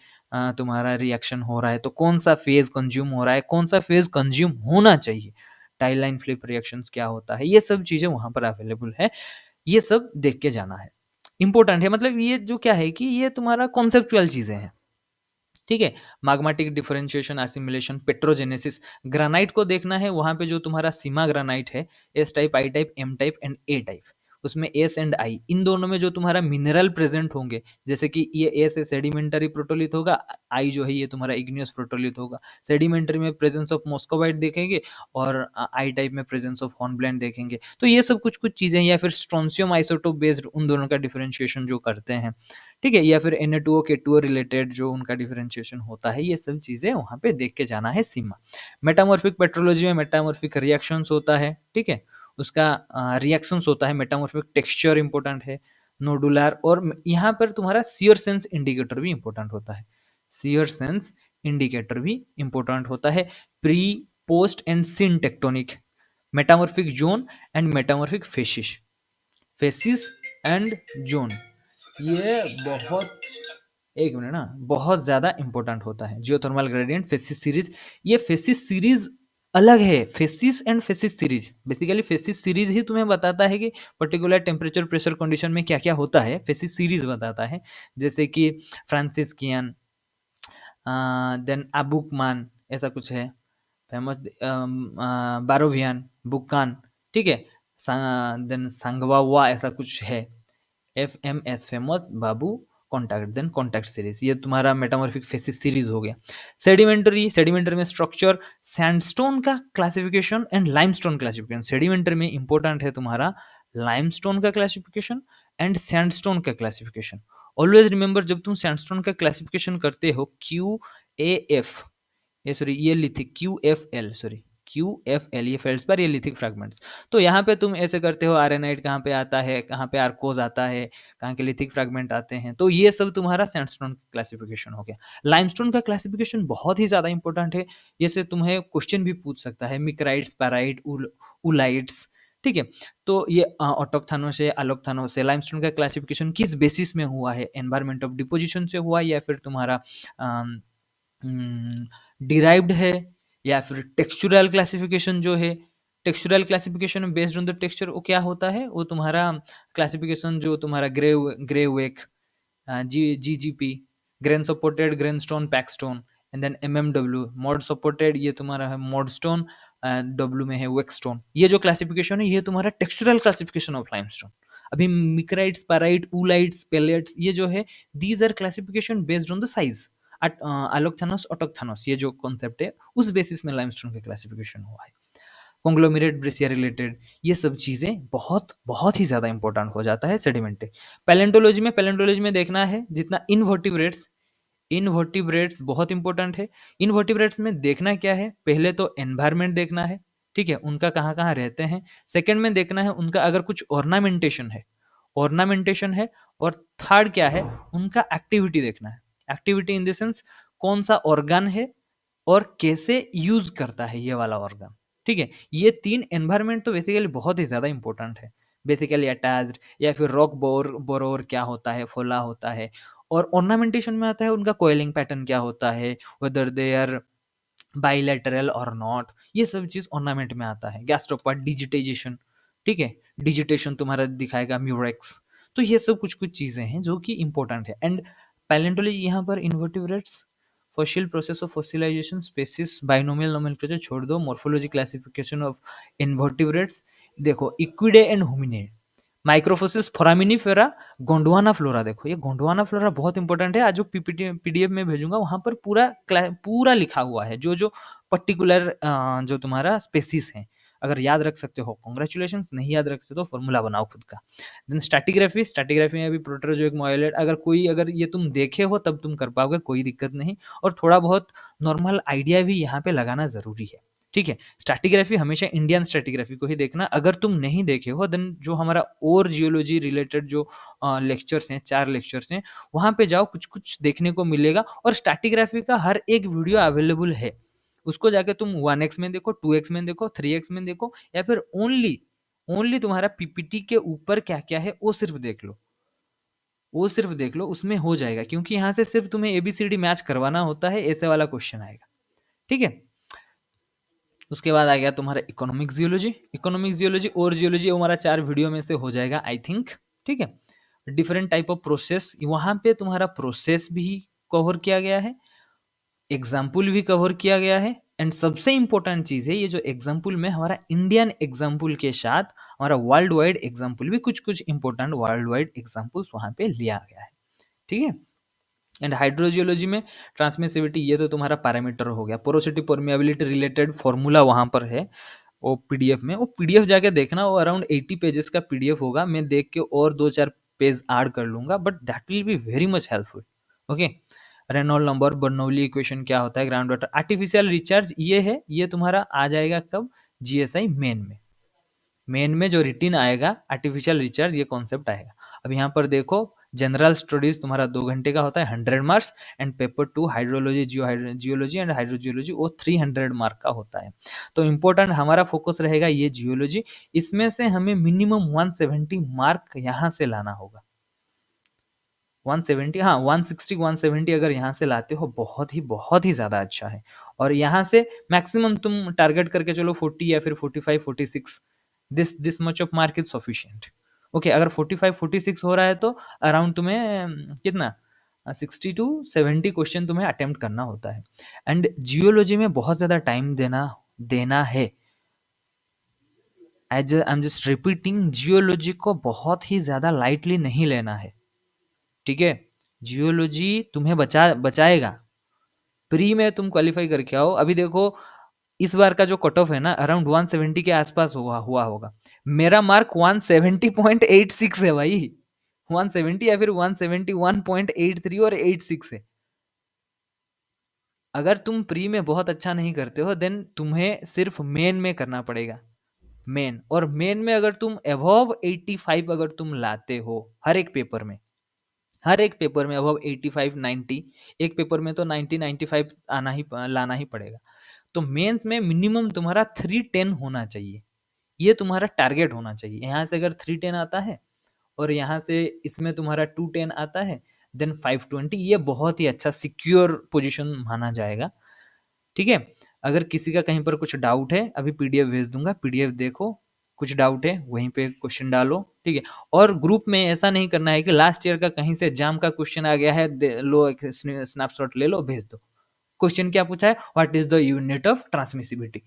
तुम्हारा रिएक्शन हो रहा है, तो कौन सा फेज कंज्यूम हो रहा है, कौन सा फेज कंज्यूम होना चाहिए, टाई लाइन फ्लिप रिएक्शंस क्या होता है, ये सब चीजें वहां पर अवेलेबल है, ये सब देख के जाना है। इंपॉर्टेंट है, मतलब ये जो क्या है कि ये तुम्हारा कॉन्सेप्चुअल चीजें हैं, ठीक है। Magmatic differentiation, assimilation, पेट्रोजेनेसिस। ग्रानाइट को देखना है, वहां पे जो तुम्हारा सीमा ग्रानाइट है, S type, I type, M type and A type, उसमें S एंड I, इन दोनों में जो तुम्हारा मिनरल प्रेजेंट होंगे, जैसे कि ये S है सेडिमेंटरी प्रोटोलिथ होगा, I जो है ये तुम्हारा इग्नियस प्रोटोलिथ होगा। सेडिमेंटरी में प्रेजेंस ऑफ मॉस्कोवाइट देखेंगे, और I टाइप में प्रेजेंस ऑफ हॉर्नब्लैंड देखेंगे। तो ये सब कुछ कुछ चीजें, या फिर स्ट्रोंशियम आइसोटोप बेस्ड उन दोनों का डिफरेंशिएशन जो करते हैं, ठीक है, या फिर Na2O K2O रिलेटेड जो उनका डिफरेंशिएशन होता है, ये सब चीजें वहां पे देख के जाना है सीमा। मेटामॉर्फिक पेट्रोलॉजी में मेटामॉर्फिक रिएक्शंस होता है, ठीक है, उसका रिएक्शंस होता है। मेटामॉर्फिक टेक्सचर इंपॉर्टेंट है, नोडुलर, और यहाँ पर तुम्हारा सियर सेंस इंडिकेटर भी इंपॉर्टेंट होता है, सियर सेंस इंडिकेटर भी इंपॉर्टेंट होता है। Pre, post and syn tectonic, metamorphic zone and metamorphic facies. Facies and zone. ये बहुत, एक मिनट ना, बहुत ज्यादा इंपॉर्टेंट होता है जियोथर्मल ग्रेडियंट फेसिस सीरीज। ये फेसिस सीरीज अलग है, facies and facies series. Basically facies series ही तुम्हें बताता है कि पर्टिकुलर टेम्परेचर प्रेशर कंडीशन में क्या क्या होता है, फेसिस सीरीज बताता है। जैसे कि फ्रांसिस्कियन, देन अबुकमान, ऐसा कुछ है फेमस, बारोवियन, बुकान, ठीक है, देन सांगवावा, ऐसा कुछ है। FMS फेमस, बाबू, कॉन्टैक्ट, देन कॉन्टैक्ट सीरीज, ये तुम्हारा मेटामॉर्फिक फेसिस सीरीज हो गया। सेडिमेंटरी, सेडिमेंटरी में स्ट्रक्चर, सैंडस्टोन का classification and limestone classification. Sedimentary में इंपॉर्टेंट है तुम्हारा लाइमस्टोन का क्लासिफिकेशन एंड सैंडस्टोन का क्लासिफिकेशन। ऑलवेज रिमेंबर, जब तुम सैंडस्टोन का क्लासिफिकेशन करते हो, QAF, ये सॉरी ये लिथिक QFL, सॉरी QFL, ये फेल्ड्सपार, ये लिथिक फ्रैगमेंट्स। तो यहाँ पे तुम ऐसे करते हो, आर्सेनाइट कहाँ पे आता है, कहाँ पे आर्कोज आता है, कहाँ के लिथिक फ्रैगमेंट आते हैं, तो ये सब तुम्हारा सैंडस्टोन क्लासिफिकेशन हो गया। लाइमस्टोन का क्लासिफिकेशन बहुत ही ज्यादा इंपॉर्टेंट है, ये से तुम्हें क्वेश्चन भी पूछ सकता है, मिक्राइट्स, पैराइट, उलाइट्स, ठीक है। तो ये ऑटोक्थानोस है, अलोक्थानोस है। लाइमस्टोन का क्लासिफिकेशन किस बेसिस में हुआ है, एनवायरमेंट ऑफ डिपोजिशन से हुआ, या फिर तुम्हारा डिराइव्ड है, या फिर टेक्सचुरल क्लासिफिकेशन जो है। Textural classification based on the texture, वो क्या होता है, वो तुम्हारा क्लासिफिकेशन जो तुम्हारा greywacke, GGP, grain supported, grain stone, pack stone, and then MMW, mud supported, ये तुम्हारा है मॉड स्टोन, W में है वेक स्टोन। ये जो क्लासिफिकेशन है, ये तुम्हारा टेक्सचुरल क्लासिफिकेशन ऑफ लाइमस्टोन। अभी मिक्राइट्स, पैराइट, ऊलाइट्स, पेलेट्स, ये जो है, these are classification based on the size. Allochthonous, autochthonous, ये जो कॉन्सेप्ट है, उस बेसिस में लाइमस्टोन का क्लासिफिकेशन हुआ है। कॉन्ग्लोमेरेट, ब्रेसिया रिलेटेड, ये सब चीजें बहुत बहुत ही ज्यादा इंपॉर्टेंट हो जाता है सेडिमेंट। पैलेंटोलॉजी में देखना है जितना इनवर्टिब्रेट्स, इनवर्टिब्रेट्स बहुत इंपॉर्टेंट है। इनवर्टिब्रेट्स में देखना क्या है, पहले तो एनवायरमेंट देखना है, ठीक है, उनका कहाँ कहाँ रहते हैं। सेकंड में देखना है उनका अगर कुछ ऑर्नामेंटेशन है, ऑर्नामेंटेशन है। और थर्ड क्या है, उनका एक्टिविटी देखना है। एक्टिविटी इन द सेंस, कौन सा ऑर्गन है और कैसे यूज करता है ये वाला ऑर्गन, ठीक है। ये तीन एनवायरमेंट तो बेसिकली बहुत ही ज्यादा इंपॉर्टेंट है। बेसिकली अटैच्ड, या फिर रॉक बोरोर क्या होता है, फोला होता है। और ऑर्नामेंटेशन में आता है उनका कोयलिंग पैटर्न क्या होता है, वेदर दे आर बाइलेटरल और नॉट, ये सब चीज ऑर्नामेंट में आता है। गैस्ट्रोपोड, डिजिटाइजेशन, ठीक है, डिजिटेशन तुम्हारा दिखाएगा, म्यूरेक्स। तो ये सब कुछ कुछ चीजें हैं जो कि इंपॉर्टेंट है। एंड पैलेंटोलॉजी यहाँ पर invertebrates, fossil process of fossilization, species, binomial nomenclature छोड़ दो, मॉर्फोलॉजी क्लासिफिकेशन ऑफ इन्वर्टिब्रेट्स। देखो, Equidae and hominid, microfossils, foraminifera, Gondwana flora. देखो, ये गोंडवाना फ्लोरा बहुत इंपॉर्टेंट है। आज जो PDF में भेजूंगा, वहां पर पूरा पूरा लिखा हुआ है, जो जो पर्टिकुलर जो तुम्हारा स्पेसिस है। अगर याद रख सकते हो कॉन्ग्रेचुलेशन, नहीं याद रख सकते हो फॉर्मूला बनाओ खुद का। देन स्ट्रैटिग्राफी, स्ट्रैटिग्राफी में भी प्रोटेरोजोइक, मोएलेट, अगर ये तुम देखे हो तब तुम कर पाओगे, कोई दिक्कत नहीं। और थोड़ा बहुत नॉर्मल आइडिया भी यहाँ पे लगाना जरूरी है, ठीक है। स्ट्रैटिग्राफी हमेशा इंडियन स्ट्रैटिग्राफी को ही देखना। अगर तुम नहीं देखे हो, देन जो हमारा और जियोलॉजी रिलेटेड जो लेक्चर्स हैं, 4 लेक्चर्स हैं, वहां पे जाओ, कुछ कुछ देखने को मिलेगा। और स्ट्रैटिग्राफी का हर एक वीडियो अवेलेबल है, उसको जाके तुम 1x में देखो, 2x में देखो, 3x में देखो, या फिर ओनली ओनली तुम्हारा PPT के ऊपर क्या क्या है वो सिर्फ देख लो, वो सिर्फ देख लो, उसमें हो जाएगा। क्योंकि यहाँ से सिर्फ तुम्हें ABCD मैच करवाना होता है, ऐसे वाला क्वेश्चन आएगा, ठीक है। उसके बाद आ गया तुम्हारा इकोनॉमिक जियोलॉजी। इकोनॉमिक जियोलॉजी और जियोलॉजी हमारा 4 वीडियो में से हो जाएगा, आई थिंक, ठीक है। डिफरेंट टाइप ऑफ प्रोसेस, वहां पे तुम्हारा प्रोसेस भी कवर किया गया है, एग्जाम्पल भी कवर किया गया है। एंड सबसे इंपॉर्टेंट चीज है, ये जो एग्जाम्पल में हमारा इंडियन एग्जाम्पल के साथ हमारा वर्ल्ड वाइड एग्जाम्पल भी, कुछ कुछ इंपॉर्टेंट वर्ल्ड वाइड एग्जाम्पल्स वहां पे लिया गया है, ठीक है। एंड हाइड्रोजियोलॉजी में ट्रांसमिसिविटी, ये तो तुम्हारा पैरामीटर हो गया। पोरोसिटी, परमियाबिलिटी रिलेटेड फॉर्मूला वहां पर है, वो PDF में, वो PDF जाके देखना, वो अराउंड 80 पेजेस का PDF होगा। मैं देख के और 2-4 पेज ऐड कर लूंगा, but that will be very much helpful, okay. Reynold number, Bernoulli equation क्या होता है, ग्राउंड वाटर, आर्टिफिशियल रिचार्ज, ये है, ये तुम्हारा आ जाएगा कब, GSI मेन में जो रिटिन आएगा, आर्टिफिशियल रिचार्ज, ये कॉन्सेप्ट आएगा। अब यहाँ पर देखो, जनरल स्टडीज तुम्हारा 2 घंटे का होता है 100 marks, and paper 2 hydrology, geology and hydrogeology वो 300 मार्क का होता है। तो इम्पोर्टेंट हमारा फोकस रहेगा ये जियोलॉजी, इसमें से हमें मिनिमम 170 मार्क यहाँ से लाना होगा। 170, हाँ 160 170 अगर यहाँ से लाते हो बहुत ही ज़्यादा अच्छा है। और यहाँ से मैक्सिमम तुम टारगेट करके चलो 40 या फिर 45 46, this much of mark is sufficient. Okay, अगर 45 46 हो रहा है तो अराउंड तुम्हें कितना 60 टू 70 क्वेश्चन तुम्हें अटेम्प्ट करना होता है। एंड जियोलॉजी में बहुत ज़्यादा टाइम देना है। I am just repeating, geology को बहुत ही ज़्यादा लाइटली नहीं लेना है, ठीक है। जियोलॉजी तुम्हें बचाएगा। प्री में तुम क्वालिफाई करके आओ। अभी देखो इस बार का जो कट ऑफ है ना अराउंड 170 के आसपास हुआ होगा। मेरा मार्क 170.86 है भाई, 170 या फिर 171.83 और 86 है। अगर तुम प्री में बहुत अच्छा नहीं करते हो देन तुम्हें सिर्फ मेन में करना पड़ेगा, मेन। और मेन में अगर तुम अबव 85 अगर तुम लाते हो हर एक पेपर में, हर एक पेपर में अबव 85 90, एक पेपर में तो 90 95 लाना ही पड़ेगा। तो मेंस में मिनिमम तुम्हारा 310 होना चाहिए, ये तुम्हारा टारगेट होना चाहिए। यहाँ से अगर 310 आता है और यहाँ से इसमें तुम्हारा 210 आता है देन 520, ये बहुत ही अच्छा सिक्योर पोजीशन माना जाएगा, ठीक है। अगर किसी का कहीं पर कुछ डाउट है, अभी पीडीएफ भेज दूंगा, पीडीएफ देखो, कुछ डाउट है वहीं पे क्वेश्चन डालो, ठीक है। और ग्रुप में ऐसा नहीं करना है कि लास्ट ईयर का कहीं से जाम का क्वेश्चन आ गया है, लो एक स्नैपशॉट ले लो भेज दो। क्वेश्चन क्या पूछा है, what is the unit of transmissibility.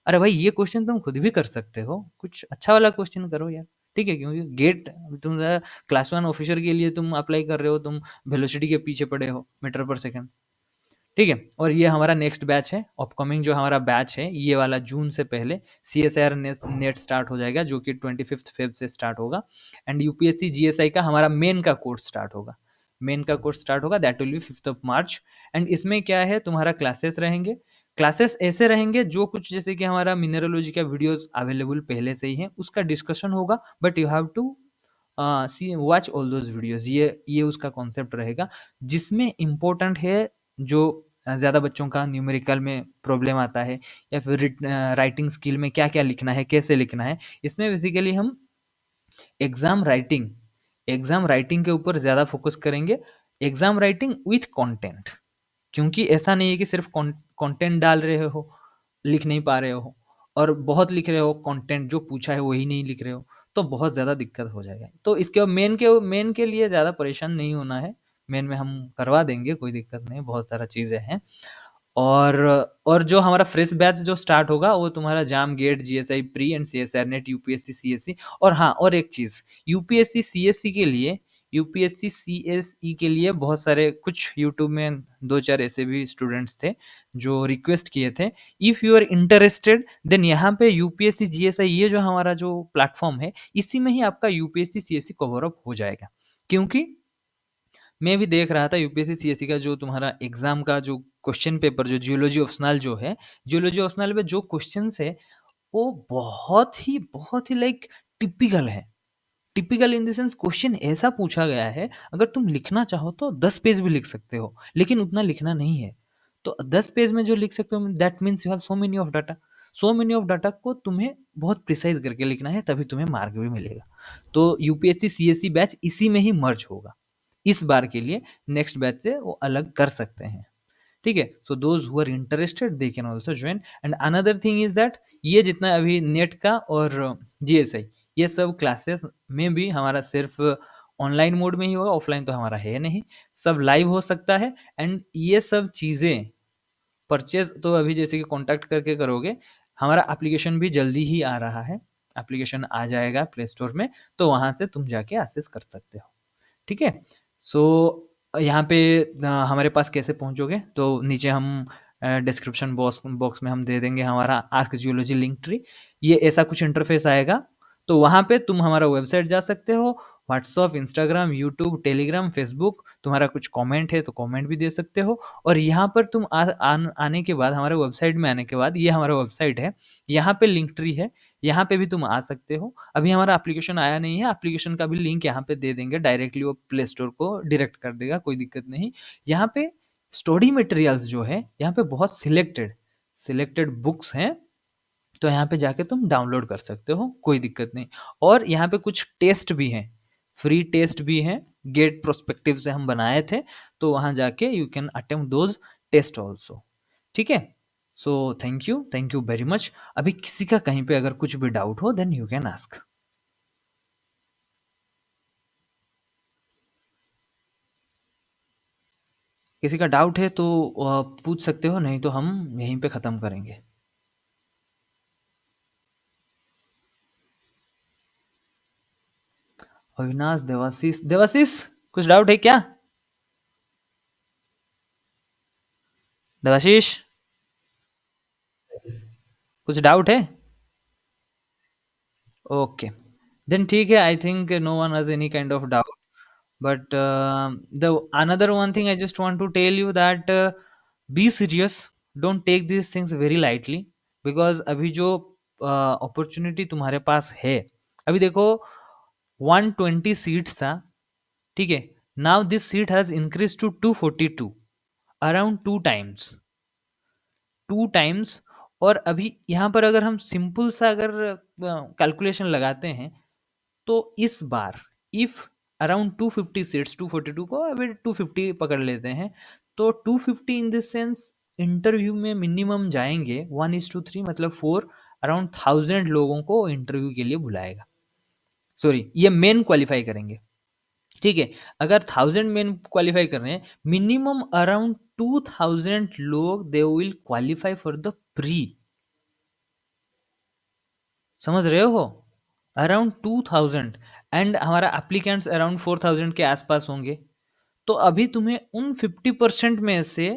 अरे भाई ये क्वेश्चन तुम खुद भी कर सकते हो, कुछ अच्छा वाला क्वेश्चन करो यार, ठीक है। क्योंकि गेट तुम क्लास 1 ऑफिसर के लिए तुम अप्लाई कर रहे हो, तुम वेलोसिटी के पीछे पड़े हो मीटर पर सेकंड, ठीक है। और ये हमारा नेक्स्ट बैच है, अपकमिंग जो हमारा बैच है ये वाला जून से पहले CSIR नेट स्टार्ट हो जाएगा, जो कि 25 फेब से स्टार्ट होगा। एंड यूपीएससी जीएसआई का हमारा मेन का कोर्स स्टार्ट होगा, मेन का कोर्स स्टार्ट होगा, that will B 5 March. And इसमें क्या है, तुम्हारा क्लासेस रहेंगे, क्लासेस ऐसे रहेंगे जो कुछ जैसे कि हमारा मिनरोलॉजी का वीडियोस अवेलेबल पहले से ही है, उसका डिस्कशन होगा, but you have to see watch all those videos, ये उसका कॉन्सेप्ट रहेगा। जिसमें इम्पोर्टेंट है जो ज़्यादा बच्चों का न्यूमेरिकल में प्रॉब्लम आता है, या फिर राइटिंग स्किल में क्या क्या लिखना है, कैसे लिखना है, इसमें बेसिकली हम एग्जाम राइटिंग के ऊपर ज़्यादा फोकस करेंगे, एग्जाम राइटिंग विथ कंटेंट। क्योंकि ऐसा नहीं है कि सिर्फ कंटेंट डाल रहे हो, लिख नहीं पा रहे हो, और बहुत लिख रहे हो, कंटेंट जो पूछा है वही नहीं लिख रहे हो, तो बहुत ज़्यादा दिक्कत हो जाएगा। तो इसके मेन के लिए ज़्यादा परेशान नहीं होना है, मेन में हम करवा देंगे, कोई दिक्कत नहीं, बहुत सारा चीज़ें हैं। और और जो हमारा फ्रेश बैच जो स्टार्ट होगा वो तुम्हारा JAM GATE GSI pre and CSIR NET UPSC CSC. और हाँ, और एक चीज़, यूपीएससी सीएससी के लिए, यूपीएससी सीएसई के लिए बहुत सारे कुछ यूट्यूब में 2-4 ऐसे भी स्टूडेंट्स थे जो रिक्वेस्ट किए थे, if you are interested then यहाँ पे यूपीएससी जीएसआई ये जो हमारा जो प्लेटफॉर्म है इसी में ही आपका यूपीएससी सीएससी कवर अप हो जाएगा। क्योंकि मैं भी देख रहा था यूपीएससी सीएससी का जो तुम्हारा एग्जाम का जो क्वेश्चन पेपर, जो जियोलॉजी ऑप्शनल जो है, जियोलॉजी ऑप्शनल में जो क्वेश्चंस है वो बहुत ही लाइक टिपिकल है। Typical in the sense question ऐसा पूछा गया है, अगर तुम लिखना चाहो तो 10 पेज भी लिख सकते हो, लेकिन उतना लिखना नहीं है। तो 10 पेज में जो लिख सकते हो that means you have so many of data, so many of data को तुम्हें बहुत प्रिसाइज करके लिखना है, तभी तुम्हें मार्क भी मिलेगा। तो यूपीएससी सीएससी बैच इसी में ही मर्ज होगा इस बार के लिए, नेक्स्ट बैच से वो अलग कर सकते हैं, ठीक है। So those who are interested they can also join. And another thing is that ये जितना अभी नेट का और जीएसआई ये सब क्लासेस में भी हमारा सिर्फ ऑनलाइन मोड में ही होगा, ऑफलाइन तो हमारा है नहीं, सब लाइव हो सकता है। एंड ये सब चीज़ें परचेज तो अभी जैसे कि कॉन्टैक्ट करके करोगे, हमारा एप्लीकेशन भी जल्दी ही आ रहा है, एप्लीकेशन आ जाएगा प्ले स्टोर में, तो वहाँ से तुम जाके एक्सेस कर सकते हो, ठीक है। सो यहाँ पे हमारे पास कैसे पहुँचोगे, तो नीचे हम डिस्क्रिप्शन बॉक्स में हम दे देंगे हमारा आस्क जियोलॉजी लिंक ट्री, ये ऐसा कुछ इंटरफेस आएगा। तो वहाँ पे तुम हमारा वेबसाइट जा सकते हो, WhatsApp, Instagram, YouTube, Telegram, Facebook, तुम्हारा कुछ कमेंट है तो कमेंट भी दे सकते हो। और यहाँ पर तुम आने के बाद, हमारे वेबसाइट में आने के बाद, ये हमारा वेबसाइट है, यहाँ पे लिंक ट्री है, यहाँ पे भी तुम आ सकते हो। अभी हमारा एप्लीकेशन आया नहीं है, एप्लीकेशन का भी लिंक यहाँ पे दे देंगे, डायरेक्टली वो प्ले स्टोर को डायरेक्ट कर देगा, कोई दिक्कत नहीं। यहाँ पे स्टडी मटेरियल्स जो है यहाँ पे बहुत सिलेक्टेड बुक्स हैं, तो यहाँ पे जाके तुम डाउनलोड कर सकते हो, कोई दिक्कत नहीं। और यहाँ पे कुछ टेस्ट भी हैं, फ्री टेस्ट भी हैं, गेट प्रोस्पेक्टिव से हम बनाए थे, तो वहाँ जाके you can attempt those test also. ठीक है, so thank you very much. अभी किसी का कहीं पे अगर कुछ भी डाउट हो देन यू कैन आस्क। किसी का डाउट है तो पूछ सकते हो, नहीं तो हम यहीं पे ख़त्म करेंगे। अविनाश, देवाशीष, देवाशीष कुछ डाउट है क्या? देवाशीष कुछ डाउट है? ओके, देन ठीक है, I think no one has any kind of doubt. But the another one thing I just want to tell you that be serious, don't take these things very lightly, because अभी जो opportunity तुम्हारे पास है, अभी देखो 120 seats था, ठीक है, now this seat has increase to 242, around two times. और अभी यहाँ पर अगर हम सिंपल सा अगर कैलकुलेशन लगाते हैं, तो इस बार इफ अराउंड 250 सीट्स, 242 को अभी 250 पकड़ लेते हैं, तो 250 इन दिस सेंस इंटरव्यू में मिनिमम जाएंगे 1:3, मतलब 4, अराउंड 1000 लोगों को इंटरव्यू के लिए बुलाएगा। सॉरी, ये मेन क्वालिफाई करेंगे, ठीक है। अगर 1000 मेन क्वालिफाई कर रहे हैं, मिनिमम अराउंड 2000 लोग they will qualify for the pre. समझ रहे हो? अराउंड 2000, एंड हमारा एप्लीकेंट्स अराउंड 4000 के आसपास होंगे। तो अभी तुम्हें उन 50% में से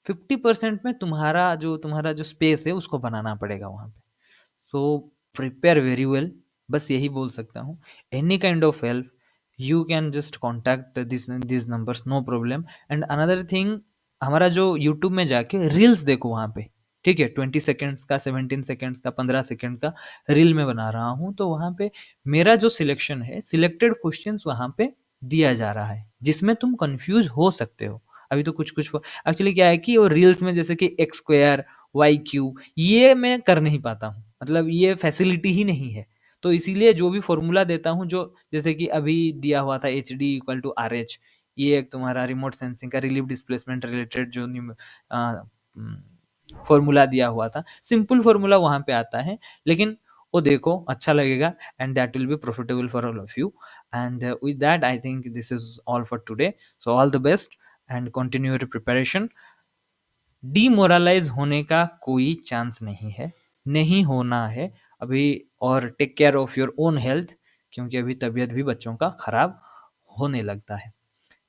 50% में तुम्हारा जो स्पेस है उसको बनाना पड़ेगा वहां पे। सो प्रिपेयर वेरी वेल, बस यही बोल सकता हूँ। Any kind of help you can just contact this numbers, no problem. And another thing, हमारा जो यूट्यूब में जाके रील्स देखो वहाँ पे, ठीक है, 20 सेकेंड्स का, 17 सेकेंड्स का, 15 सेकेंड का रील में बना रहा हूँ, तो वहाँ पे मेरा जो सिलेक्शन है, सिलेक्टेड क्वेश्चंस वहाँ पे दिया जा रहा है, जिसमें तुम कंफ्यूज हो सकते हो। अभी तो कुछ कुछ एक्चुअली क्या है कि वो रील्स में जैसे कि एक्स स्क्वायर, वाई क्यू, ये मैं कर नहीं पाता हूँ, मतलब ये फैसिलिटी ही नहीं है। तो इसीलिए जो भी फॉर्मूला देता हूँ, जो जैसे कि अभी दिया हुआ था H D equal to R H, ये एक तुम्हारा रिमोट सेंसिंग का रिलीफ डिस्प्लेसमेंट रिलेटेड जो फॉर्मूला दिया हुआ था, सिंपल फॉर्मूला वहां पे आता है, लेकिन वो देखो, अच्छा लगेगा, and that will be profitable for all of you. And with that I think this is all for today. So all the best and continue your preparation. Demoralise होने का कोई चांस नहीं है, नहीं होना है अभी। और take care of your own health, क्योंकि अभी तबीयत भी बच्चों का खराब होने लगता है,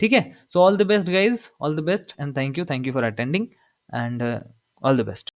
ठीक है। So all the best guys, all the best, and thank you for attending, and all the best.